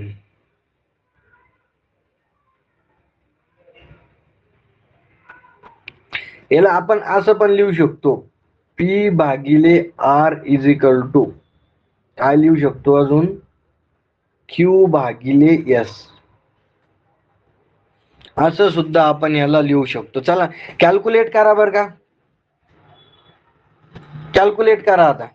याला आपण असं पण लिहू शकतो, पी भागिले आर इज इक्वल टू, काय लिहू शकतो अजून, क्यू भागिले एस, असं सुद्धा आपण याला लिहू शकतो. चला कॅल्क्युलेट करा बरं का, कॅल्क्युलेट करा आता.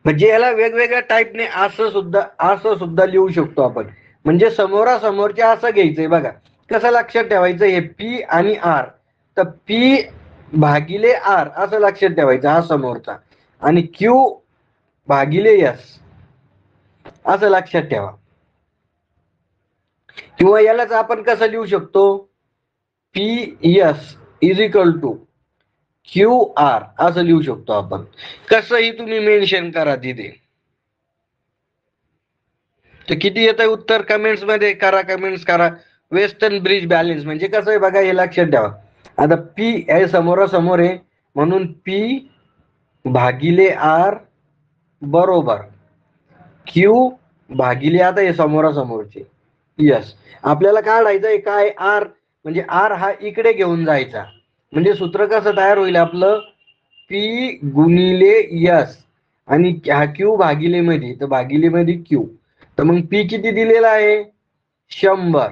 म्हणजे याला वेगवेगळ्या टाईपने असं सुद्धा लिहू शकतो आपण, म्हणजे समोरासमोरचे असं घ्यायचंय बघा, कसं लक्षात ठेवायचं, हे पी आणि आर, तर पी भागिले आर असं लक्षात ठेवायचं हा समोरचा, आणि क्यू भागिले एस असं लक्षात ठेवा. किंवा यालाच आपण कसं लिहू शकतो, P S is equal to Q R असं लिहू शकतो आपण, कसंही तुम्ही मेन्शन करा तिथे. तर किती येत आहे उत्तर, कमेंट्स मध्ये करा, कमेंट्स करा. वेस्टर्न ब्रिज बॅलन्स म्हणजे कसं आहे बघा, हे लक्षात ठेवा. आता पी हे समोरासमोर आहे, म्हणून पी भागिले आर बरोबर क्यू भागिले, आता हे समोरासमोरचे यस, आपल्याला काढायचं काय, आर, म्हणजे आर हा इकडे घेऊन जायचा, म्हणजे सूत्र कसं तयार होईल आपलं, पी गुणिले यस आणि हा क्यू भागिले मध्ये, तर भागिले मध्ये क्यू, तर मग पी किती दिलेला आहे 100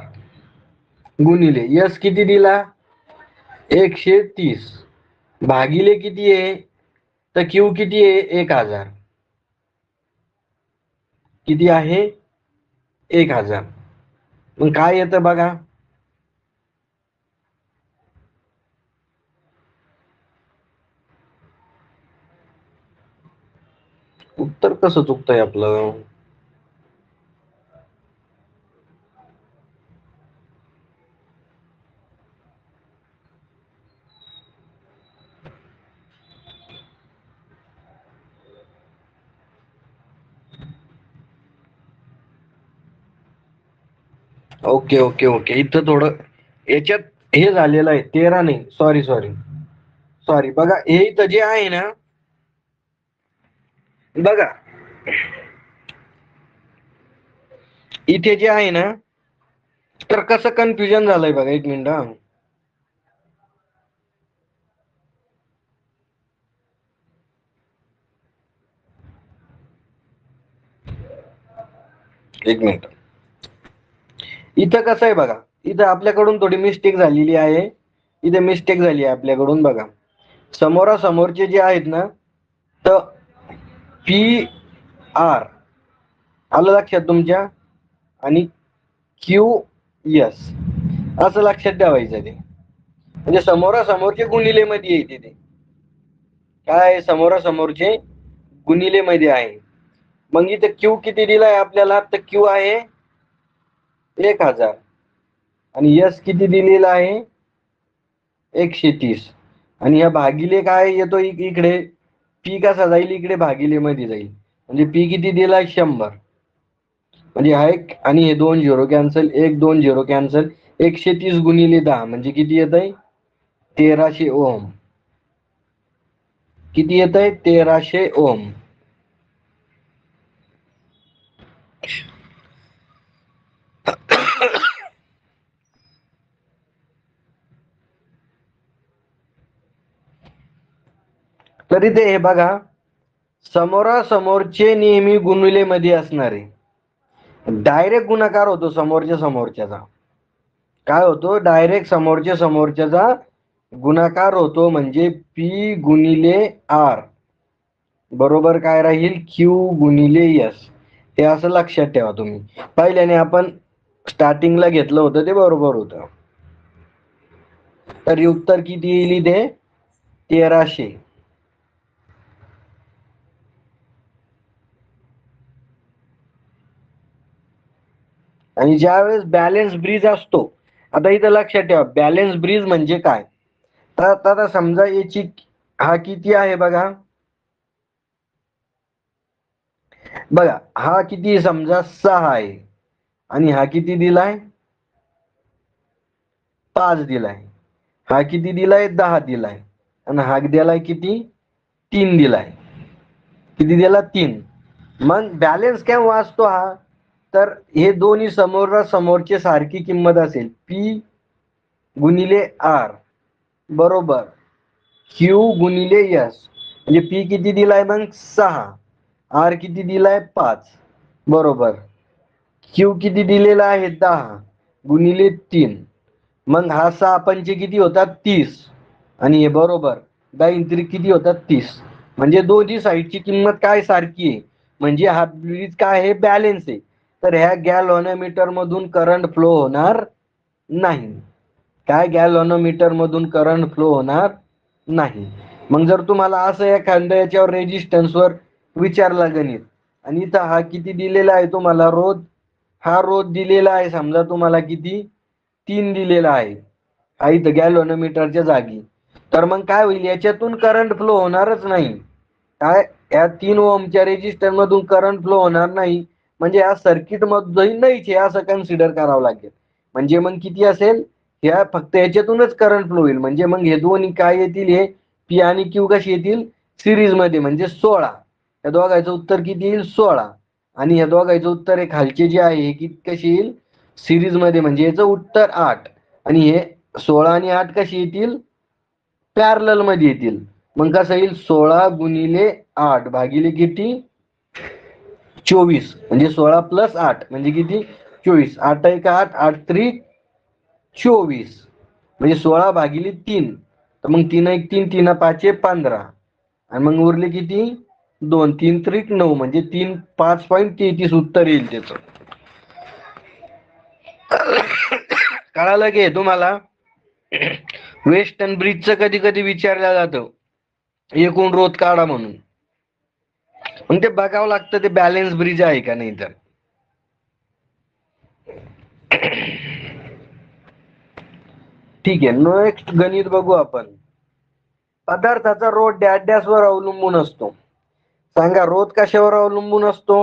गुणिले यस किती दिला 130 भागिले किती आहे, तर क्यू किती आहे 1000, किती आहे 1000, मग काय येतं बघा, उत्तर कसं चुकतंय आपलं, ओके ओके ओके, इथं थोडं याच्यात हे झालेलं आहे, 13 नाही, सॉरी सॉरी सॉरी, बघा हे इथं जे आहे ना, बघा इथे जे आहे ना, तर कसं कन्फ्युजन झालंय बघा, एक मिनिट हा, एक मिनिट, इथं कसं आहे बघा, इथं आपल्याकडून थोडी मिस्टेक झालेली आहे, इथे मिस्टेक झाली आहे आपल्याकडून बघा, समोरासमोरचे जे आहेत ना, तर पी आर आलं लक्षात तुमच्या, आणि क्यू एस असं लक्षात ठेवायचं. ते म्हणजे समोरासमोरचे गुणिले मध्ये येते. ते काय समोरासमोरचे गुणिले मध्ये आहे. मग इथं क्यू किती दिलाय आपल्याला, तर क्यू आहे 1000 आणि यस किती दिलेला आहे 130 आणि या भागिले काय येतो इकडे पी कसा जाईल इकडे भागिले मध्ये जाईल म्हणजे पी किती दिलाय 100 म्हणजे हा एक आणि हे 2 झिरो कॅन्सल 1 2 झिरो कॅन्सल 130 गुणिले 10 म्हणजे किती येत आहे 1300 ओम. किती येत आहे 1300 ओम. तरी ते हे बघा समोरासमोरचे नेहमी गुणिले मध्ये असणारे डायरेक्ट गुणाकार होतो समोरच्याचा. काय होतो डायरेक्ट समोरच्याचा गुणाकार होतो म्हणजे पी गुणिले आर बरोबर काय राहील क्यू गुणिले एस. हे असं लक्षात ठेवा तुम्ही. पहिल्याने आपण स्टार्टिंगला घेतलं होतं ते बरोबर होतं. तर उत्तर किती येईल इथे 1300. आणि ज्यावेळेस बॅलन्स ब्रिज असतो आता इथं लक्षात ठेवा बॅलन्स ब्रिज म्हणजे काय. तर आता समजा याची हा किती आहे बघा हा किती समजा 6 आहे आणि हा किती दिलाय 5 दिलाय. हा किती दिलाय 10 दिलाय आणि हा दिलाय किती 3 दिलाय. किती दिला 3. मग बॅलन्स केव्हा असतो हा तर हे दोन्ही समोरची सारखी किंमत असेल पी गुणिले आर बरोबर क्यू गुणिले एस म्हणजे पी किती दिलाय मग 6 आर किती दिलाय 5 बरोबर क्यू किती दिलेला आहे 10 गुणिले 3 मग हा 6 पंचे किती होतात 30 आणि हे बरोबर 10 त्रिक किती होतात 30 म्हणजे दोन्ही साईडची किंमत काय सारखी आहे म्हणजे हा ब्रिज काय आहे बॅलन्स आहे. तर ह्या गॅल्व्हॅनोमीटर मधून करंट फ्लो होणार नाही. काय गॅल्व्हॅनोमीटर मधून करंट फ्लो होणार नाही. मग जर तुम्हाला असं एखाद्या याच्यावर रेजिस्टन्स वर विचारला गणित आणि इथं हा किती दिलेला आहे तुम्हाला रोध हा रोध दिलेला आहे समजा तुम्हाला किती 3 दिलेला आहे हा इथं गॅल्व्हॅनोमीटरच्या जागी. तर मग काय होईल याच्यातून करंट फ्लो होणारच नाही. काय या 3 ओमच्या रेजिस्टर मधून करंट फ्लो होणार नाही म्हणजे या सर्किट मध्ये नाहीच हे असं कन्सिडर करावं लागेल. म्हणजे मग किती असेल ह्या फक्त याच्यातूनच करंट फ्लो होईल म्हणजे मग हे दोन्ही काय येतील हे पी आणि क्यू कशी येतील सिरीज मध्ये म्हणजे 16. या दोघांचं उत्तर किती येईल 16 आणि या दोघांचं उत्तर हे खालचे जे आहे हे किती कशी येईल सिरीज मध्ये म्हणजे याचं उत्तर 8 आणि हे 16 आणि 8 कशी येतील पॅरलल मध्ये येतील. मग कसं येईल 16 गुणिले 8 भागिले किती 24 म्हणजे 16 प्लस 8 म्हणजे किती 24 8 1 8 8 3 24 म्हणजे 16 भागिले 3 तर मग 3 1 3 3 5 15 आणि मग उरले किती 2 3 त्रिक 9 म्हणजे 3 5.33 उत्तर येईल त्याचं. कळालं की तुम्हाला वेस्टर्न ब्रिजचं कधी कधी विचारलं जातं एकूण रोध काढा म्हणून मग ते बघावं लागतं ते बॅलन्स ब्रिज आहे का नाही तर. ठीक आहे नेक्स्ट गणित बघू आपण. पदार्थाचा रोध डॅश डॅश वर अवलंबून असतो. सांगा रोध कशावर अवलंबून असतो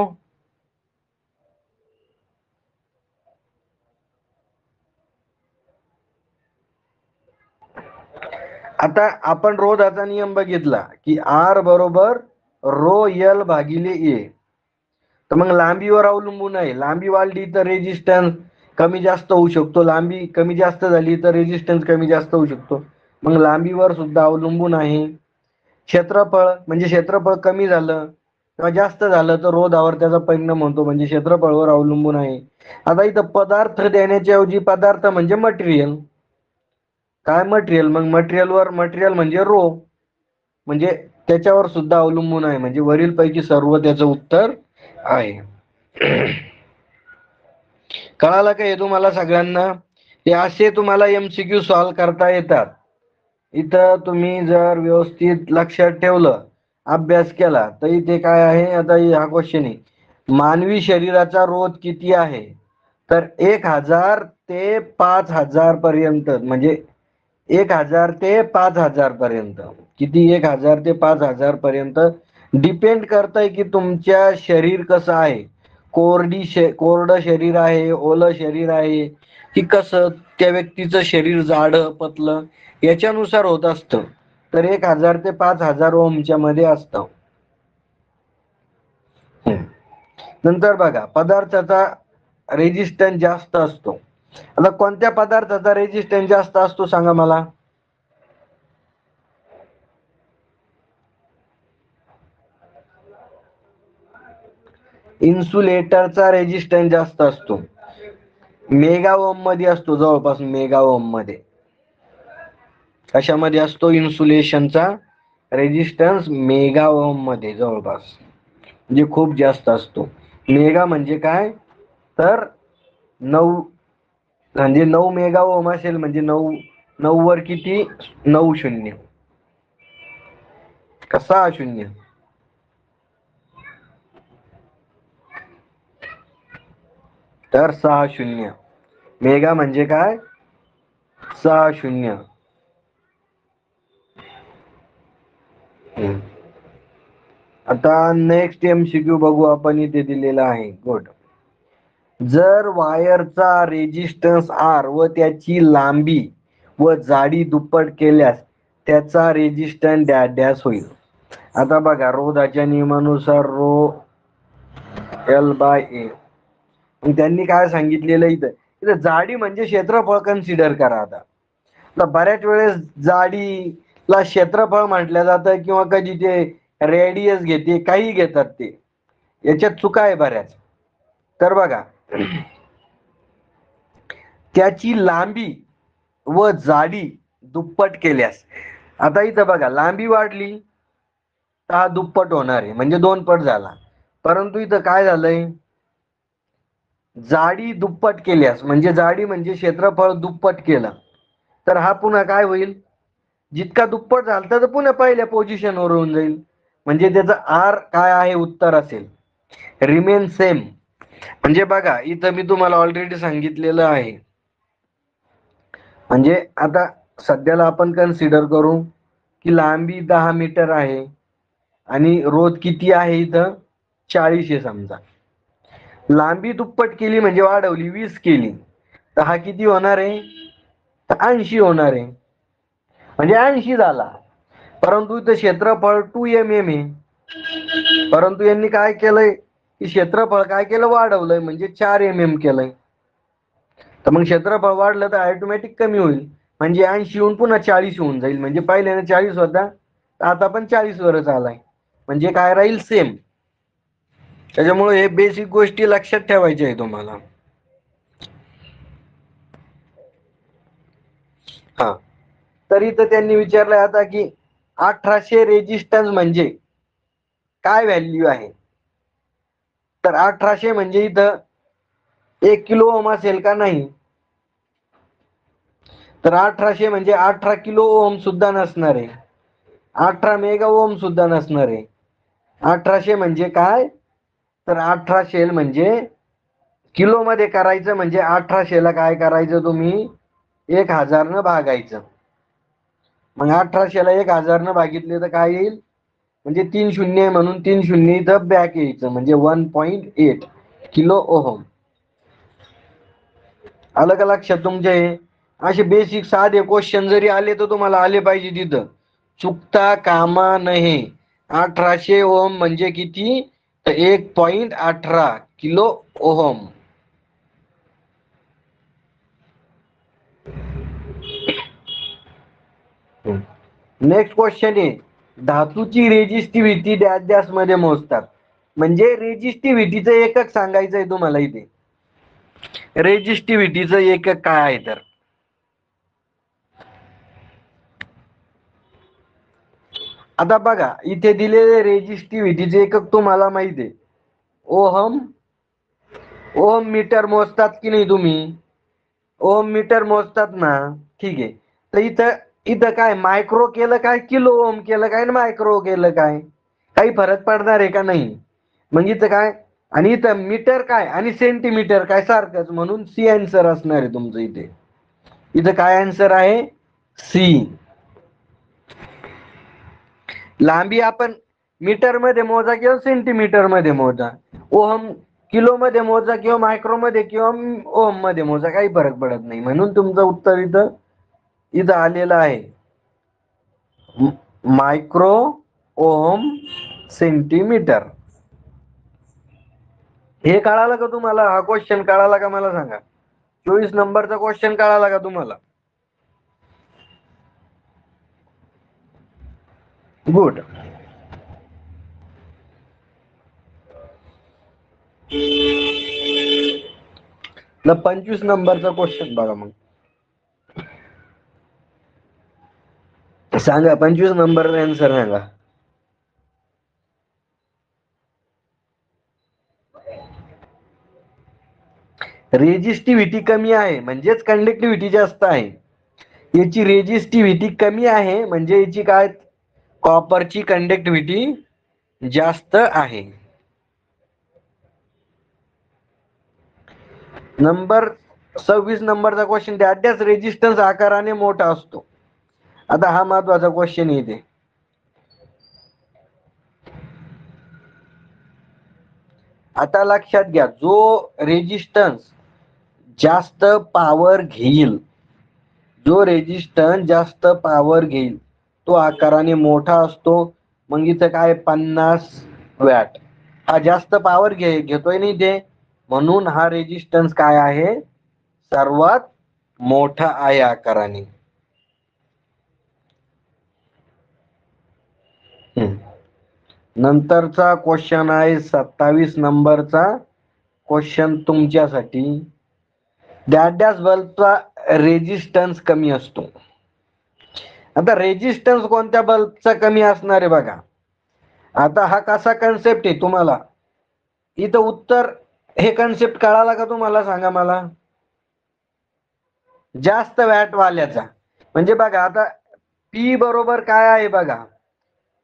आता आपण रोधाचा नियम बघितला की आर बरोबर रो एल भागिले ए. तर मग लांबीवर अवलंबून आहे. लांबी वाढली तर रेजिस्टन्स कमी जास्त होऊ शकतो. लांबी कमी जास्त झाली तर रेजिस्टन्स कमी जास्त होऊ शकतो. मग लांबीवर सुद्धा अवलंबून आहे. क्षेत्रफळ म्हणजे क्षेत्रफळ कमी झालं किंवा जास्त झालं तर रोधावर त्याचा परिणाम होतो म्हणजे क्षेत्रफळावर अवलंबून आहे. आता इथं पदार्थ देण्याच्या ऐवजी पदार्थ म्हणजे मटेरियल. काय मटेरियल मग मटेरियल म्हणजे रो म्हणजे त्याच्यावर सुद्धा अवलंबून आहे म्हणजे वरील पैकी सर्व त्याचं उत्तर आहे. कळालं का हे तुम्हाला सगळ्यांना? हे असे तुम्हाला MCQ सॉल्व्ह करता येतात. इथं तुम्ही जर व्यवस्थित लक्षात ठेवलं, अभ्यास केला, तर इथे काय आहे, आता हा क्वेश्चन आहे, मानवी शरीराचा रोध किती आहे? तर 1000 ते 5000 पर्यंत, म्हणजे 1000 ते 5000 पर्यंत. किती? 1000 ते 5000 पर्यंत. डिपेंड करतंय की तुमच्या शरीर कसं आहे, कोरडं शरीर आहे, ओलं शरीर आहे, की कसं त्या व्यक्तीचं शरीर जाडं पतलं याच्यानुसार होत असतं. तर 1000 ते 5000 ओमच्या मध्ये असतं. नंतर बघा, पदार्थाचा रेजिस्टन्स जास्त असतो. आता कोणत्या पदार्थाचा रेजिस्टन्स जास्त असतो सांगा मला? इन्सुलेटरचा रेजिस्टन्स जास्त असतो. मेगा ओम मध्ये असतो, जवळपास मेगा ओम मध्ये. कशामध्ये असतो इन्सुलेशनचा रेजिस्टन्स? मेगा ओम मध्ये जवळपास, म्हणजे खूप जास्त असतो. मेगा म्हणजे काय? तर 9, म्हणजे 9 मेगा ओम असेल म्हणजे 9 वर किती? 9 शून्य का 6 शून्य? तर 6 शून्य. मेगा म्हणजे काय? 6 शून्य. आता नेक्स्ट MCQ बघू आपण, इथे दिलेला आहे. गुड. जर वायरचा रेजिस्टन्स R व त्याची लांबी व जाडी दुप्पट केल्यास त्याचा रेजिस्टन्स डॅश डॅश होईल. आता बघा, रोधाच्या नियमानुसार रो L/A. त्यांनी काय सांगितलेलं इथं, इथं जाडी म्हणजे क्षेत्रफळ कन्सिडर करा. आता बऱ्याच वेळेस जाडीला क्षेत्रफळ म्हटलं जातं, किंवा कधी ते रेडियस घेते, काही घेतात ते, याच्यात चुका आहे बऱ्याच. तर बघा, त्याची लांबी व जाडी दुप्पट केल्यास, आता इथं बघा, लांबी वाढली तर हा दुप्पट होणार आहे, म्हणजे 2 पट झाला. परंतु इथं काय झालंय, जाडी दुप्पट केल्यास, म्हणजे जाडी म्हणजे क्षेत्रफळ दुप्पट केलं, तर हा पुन्हा काय होईल, जितका दुप्पट झाला तर पुन्हा पहिल्या पोझिशनवर होऊन जाईल. म्हणजे त्याचं R काय आहे, उत्तर असेल रिमेन सेम. म्हणजे बघा, इथं मी तुम्हाला ऑलरेडी सांगितलेलं आहे. म्हणजे आता सध्याला आपण कन्सिडर करू की लांबी 10 मीटर आहे आणि रोध किती आहे, इथं 40 आहे समजा. लांबी दुप्पट केली म्हणजे वाढवली, 20 केली, तर हा किती होणार आहे, 80 होणार आहे, म्हणजे 80 झाला. परंतु इथं क्षेत्रफळ 2mm आहे. परंतु यांनी काय केलंय की क्षेत्रफळ काय केलं, वाढवलंय, म्हणजे 4mm केलंय. तर मग क्षेत्रफळ वाढलं तर ऑटोमॅटिक कमी होईल, म्हणजे 80 होऊन पुन्हा 40 होऊन जाईल. म्हणजे पहिल्याने 40 होता, आता पण 40 वरच आलाय, म्हणजे काय राहील, सेम. त्याच्यामुळे हे बेसिक गोष्टी लक्षात ठेवायच्या आहे तुम्हाला. हा, तर इथं त्यांनी विचारलंय आता की 1800 रेजिस्टन्स म्हणजे काय व्हॅल्यू आहे. तर 1800 म्हणजे इथं 1 किलो ओम असेल का? नाही. तर 1800 म्हणजे 18 किलो ओम सुद्धा नसणार आहे, 18 मेगा ओम सुद्धा नसणार आहे. 1800 म्हणजे काय, तर 1800 म्हणजे किलो मध्ये करायचं, म्हणजे 1800 ला काय करायचं तुम्ही, 1000 न भागायचं. मग 1800 ला 1000 न भागितले तर काय येईल, म्हणजे 3 शून्य म्हणून 3 शून्य इथं बॅक यायचं, म्हणजे 1.8 किलो ओहम. आलं का लक्षात तुमच्या? हे असे बेसिक साधे क्वेश्चन जरी आले तर तुम्हाला आले पाहिजे, तिथं चुकता कामा नये. 1800 ओहम म्हणजे किती, तर 1.18 किलो ओहम. नेक्स्ट क्वेश्चन आहे, धातूची रेजिस्टिव्हिटी डॅश डॅश मध्ये मोजतात. म्हणजे रेजिस्टिव्हिटीचं एकक सांगायचंय तुम्हाला इथे. रेजिस्टिव्हिटीचं एकक काय आहे, तर आता बघा, इथे दिलेले रेजिस्टिव्हिटीचे एकक तुम्हाला माहिती आहे, ओहम ओम मीटर मोजतात की नाही तुम्ही? ओम मीटर मोजतात ना. ठीक आहे. तर इथं इथं काय मायक्रो केलं काय, किलो ओम केलं काय, मायक्रो केलं काय, काही फरक पडणार आहे का? नाही. मग इथं काय, आणि इथं मीटर काय आणि सेंटीमीटर काय सारखंच, म्हणून सी आन्सर असणार आहे तुमचं इथे. इथं काय आन्सर आहे? सी. लांबी आपण मीटर मध्ये मोजा किंवा सेंटीमीटर मध्ये मोजा, ओहम किलो मध्ये मोजा किंवा मायक्रो मध्ये किंवा ओम मध्ये मोजा, काही फरक पडत नाही. म्हणून तुमचं उत्तर इथं इथं आलेलं आहे मायक्रो, ओम, सेंटीमीटर. हे कळालं का तुम्हाला? हा क्वेश्चन कळाला का मला सांगा? 24 नंबरचा क्वेश्चन कळाला का तुम्हाला? गुड. 25 नंबरचा क्वेश्चन बघा मग. सांगा 25 नंबर आन्सर सांगा. रेजिस्टिव्हिटी कमी आहे म्हणजेच कंडक्टिव्हिटी जास्त आहे. याची रेजिस्टिव्हिटी कमी आहे म्हणजे याची काय, कॉपरची कंडक्टिव्हिटी जास्त आहे. नंबर 26 नंबरचा क्वेश्चन, डॅश रेजिस्टन्स आकाराने मोठा असतो. आता हा महत्वाचा क्वेश्चन येते. आता लक्षात घ्या, जो रेजिस्टन्स जास्त पावर घेईल, जो रेजिस्टन्स जास्त पावर घेईल तो आकाराने मोठा असतो. मग इथं काय 50 वॅट, हा जास्त पावर घेतोय नाही ते, म्हणून हा रेजिस्टन्स काय आहे, सर्वात मोठा आहे आकाराने. नंतरचा क्वेश्चन आहे 27 नंबरचा क्वेश्चन तुमच्यासाठी. डॅश बल्बचा रेजिस्टन्स कमी असतो. आता रेजिस्टन्स कोणत्या बल्बचा कमी असणार आहे बघा. आता हा कसा कन्सेप्ट आहे तुम्हाला इथं उत्तर, हे कन्सेप्ट कळाला का तुम्हाला सांगा मला? जास्त वॅट वाल्याचा म्हणजे बघा, आता पी बरोबर काय आहे बघा,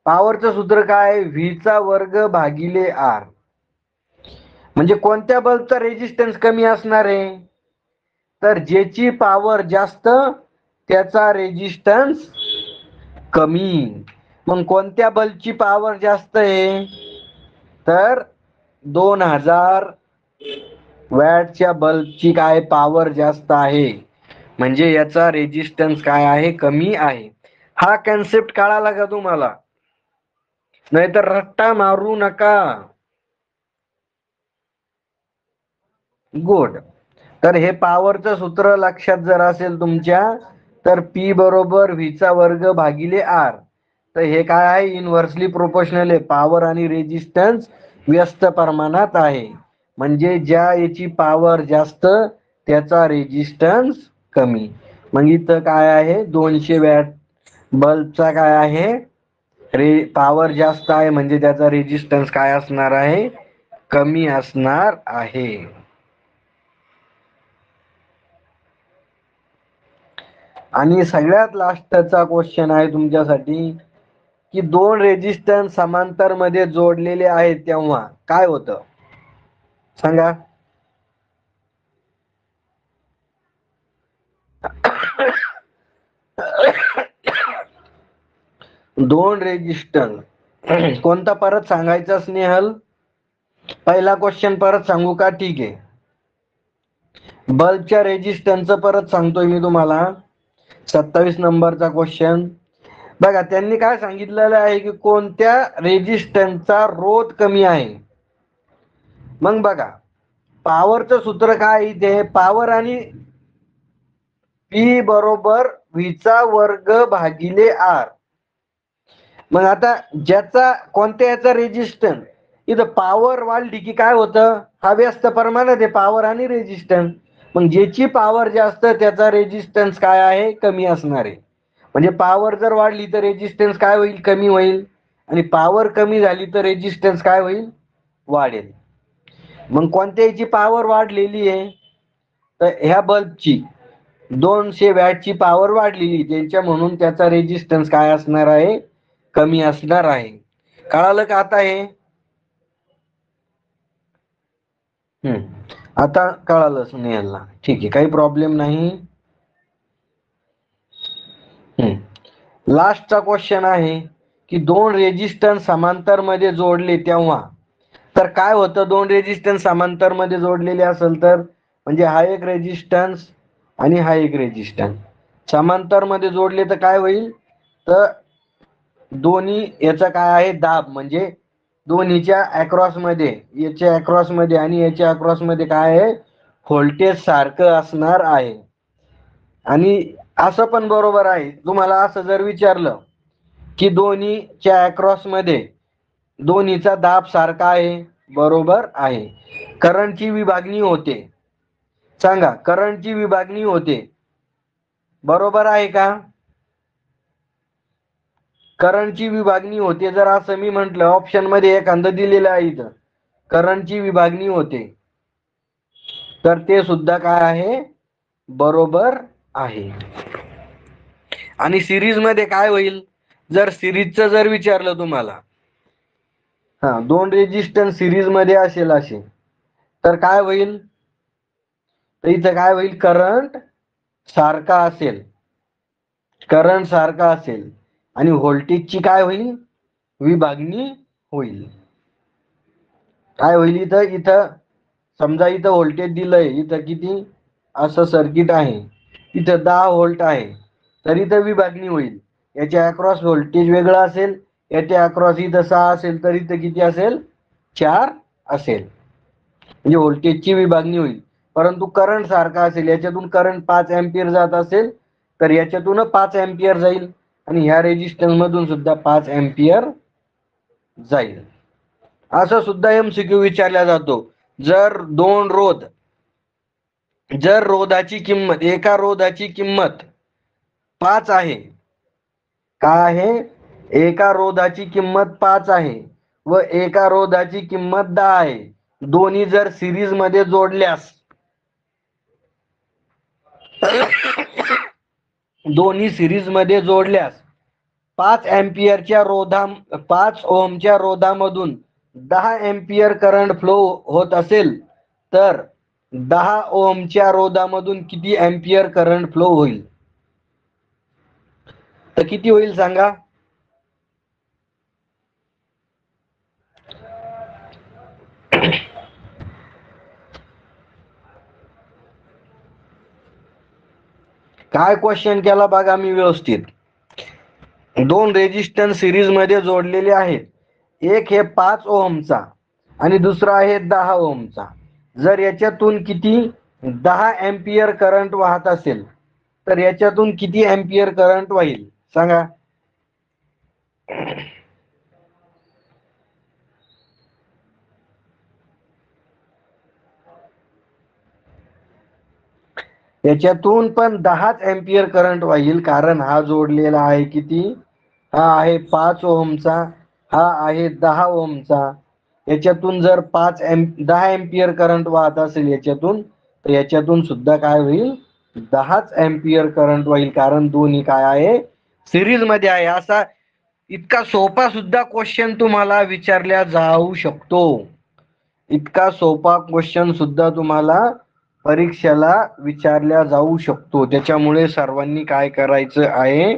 पॉवरचं सूत्र काय, व्ही चा वर्ग भागिले आर. म्हणजे कोणत्या बल्बचा रेजिस्टन्स कमी असणार आहे, तर ज्याची पॉवर जास्त त्याचा रेजिस्टन्स कमी. मग कोणत्या बल्बची पॉवर जास्त आहे, तर 2000 वॅटच्या बल्बची काय पॉवर जास्त आहे, म्हणजे याचा रेजिस्टन्स काय आहे, कमी आहे. हा कन्सेप्ट कळाला का तुम्हाला? नाहीतर रट्टा मारू नका. गुड. तर हे पॉवरचं सूत्र लक्षात जर असेल तुमच्या, तर पी बरोबर व्ही चा वर्ग भागिले आर. तर हे काय आहे, इनव्हर्सली प्रोपोर्शनल आहे. पॉवर आणि रेजिस्टन्स व्यस्त प्रमाणात आहे. म्हणजे ज्या याची पॉवर जास्त त्याचा रेजिस्टन्स कमी. मग इथं काय आहे, 200 वॅट बल्बचा काय आहे, पॉवर जास्त आहे म्हणजे त्याचा रेजिस्टन्स काय असणार आहे, कमी असणार आहे. आणि सगळ्यात लास्टचा क्वेश्चन आहे तुमच्यासाठी, की दोन रेजिस्टन्स समांतर मध्ये जोडलेले आहेत तेव्हा काय होतं सांगा? दोन रेजिस्टन्स कोणता परत सांगायचा स्नेहल? पहिला क्वेश्चन परत सांगू का? ठीक आहे. बल्बच्या रेजिस्टन्सचं परत सांगतोय मी तुम्हाला. 27 नंबरचा क्वेश्चन बघा, त्यांनी काय सांगितलेलं आहे की कोणत्या रेजिस्टन्सचा रोध कमी आहे. मग बघा, पॉवरचं सूत्र काय इथे, पॉवर आणि पी बरोबर व्ही चा वर्ग भागिले आर. मग आता ज्याचा कोणत्या याचा रेजिस्टन्स, इथं पॉवर वाढली की काय होतं, हा व्यस्त प्रमाणात आहे पॉवर आणि रेजिस्टन्स. मग ज्याची पॉवर जास्त त्याचा रेजिस्टन्स काय आहे, कमी असणार आहे. म्हणजे पॉवर जर वाढली तर रेजिस्टन्स काय होईल, कमी होईल. आणि पॉवर कमी झाली तर रेजिस्टन्स काय होईल, वाढेल. मग कोणत्या याची पॉवर वाढलेली आहे? तर ह्या बल्बची 200 वॅटची पॉवर वाढलेली, त्यांच्या म्हणून त्याचा रेजिस्टन्स काय असणार आहे? कमी असणार आहे. कळालं का आता हे? आता कळालं स्नेहलला, ठीक आहे, काही प्रॉब्लेम नाही. लास्टचा क्वेश्चन आहे की दोन रेजिस्टन्स समांतर मध्ये जोडले तेव्हा, तर काय होतं? दोन रेजिस्टन्स समांतर मध्ये जोडलेले असेल तर, म्हणजे हा एक रेजिस्टन्स आणि हा एक रेजिस्टन्स समांतर मध्ये जोडले तर काय होईल? तर दोन्ही याचा काय आहे? दाब, म्हणजे दोन्हीच्या अक्रॉस मध्ये, याच्या अक्रॉस मध्ये आणि याच्या अक्रॉस मध्ये काय आहे? व्होल्टेज सारखं असणार आहे. आणि असं पण बरोबर आहे, तुम्हाला असं जर विचारलं की दोन्हीच्या अक्रॉस मध्ये दोन्हीचा दाब सारखा आहे, बरोबर आहे. करंटची विभागणी होते, सांगा, करंटची विभागणी होते, बरोबर आहे का? करंटची विभागणी होते. जर असं मी म्हंटल, ऑप्शन मध्ये एखादं दिलेलं आहे इथं, करंटची विभागणी होते, तर ते सुद्धा काय आहे? बरोबर आहे. आणि सिरीज मध्ये काय होईल? जर सिरीजचं जर विचारलं तुम्हाला, दोन रेजिस्टन्स सिरीज मध्ये असेल असे, तर काय होईल? तर इथं काय होईल? करंट सारखा असेल, करंट सारखा असेल आणि व्होल्टेजची काय होईल? विभागणी होईल. काय होईल? इथं समजा इथं व्होल्टेज दिलंय, इथं किती, असं सर्किट आहे, इथं 10 व्होल्ट आहे, तर इथं विभागणी होईल. याच्या अक्रॉस व्होल्टेज वेगळं असेल, याच्या अक्रॉस इथं 6 असेल, तर इथं किती असेल? 4 असेल, म्हणजे व्होल्टेजची विभागणी होईल. परंतु करंट सारखा असेल, याच्यातून करंट 5 एम्पियर जात असेल, तर याच्यातून 5 एम्पियर जाईल आणि ह्या रेजिस्टन्स मधून सुद्धा 5 एम्पियर जाईल. असं सुद्धा MCQ विचारला जातो. जर रोधाची किंमत, एका रोधाची किंमत 5 आहे, काय आहे? एका रोधाची किंमत 5 आहे व एका रोधाची किंमत 10 आहे. दोन्ही जर सिरीज मध्ये जोडल्यास दोन्ही सिरीज मध्ये जोडल्यास 5 एम्पियरच्या 5 ओहमच्या रोधामधून 10 एम्पियर करंट फ्लो होत असेल, तर 10 ओहमच्या रोधामधून किती एम्पियर करंट फ्लो होईल? तर किती होईल सांगा? काय क्वेश्चन केला बघा मी व्यवस्थित. दोन रेजिस्टन्स सिरीज मध्ये जोडलेले आहेत, एक हे 5 ओहमचा आणि दुसरा आहे 10 ओहमचा. जर याच्यातून किती 10 एम्पियर करंट वाहत असेल, तर याच्यातून किती एम्पियर करंट वाहील सांगा? याच्यातून पण 10 एम्पियर करंट वाहील, कारण हा जोडलेला आहे किती? हा आहे 5 ओहमचा, हा आहे 10 ओहमचा. याच्यातून जर 10 एम्पियर करंट वाहत असेल याच्यातून, तर याच्यातून सुद्धा काय होईल? 10 एम्पियर करंट वाहील, कारण दोन्ही काय आहे? सिरीज मध्ये आहे. असा इतका सोपा सुद्धा क्वेश्चन तुम्हाला विचारला जाऊ शकतो. इतका सोपा क्वेश्चन सुद्धा तुम्हाला परीक्षेला विचारला जाऊ शकतो. त्याच्यामुळे सर्वांनी काय करायचं आहे?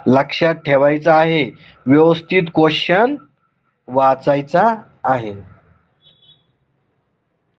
लक्षात ठेवायचं आहे, व्यवस्थित क्वेश्चन वाचायचा आहे.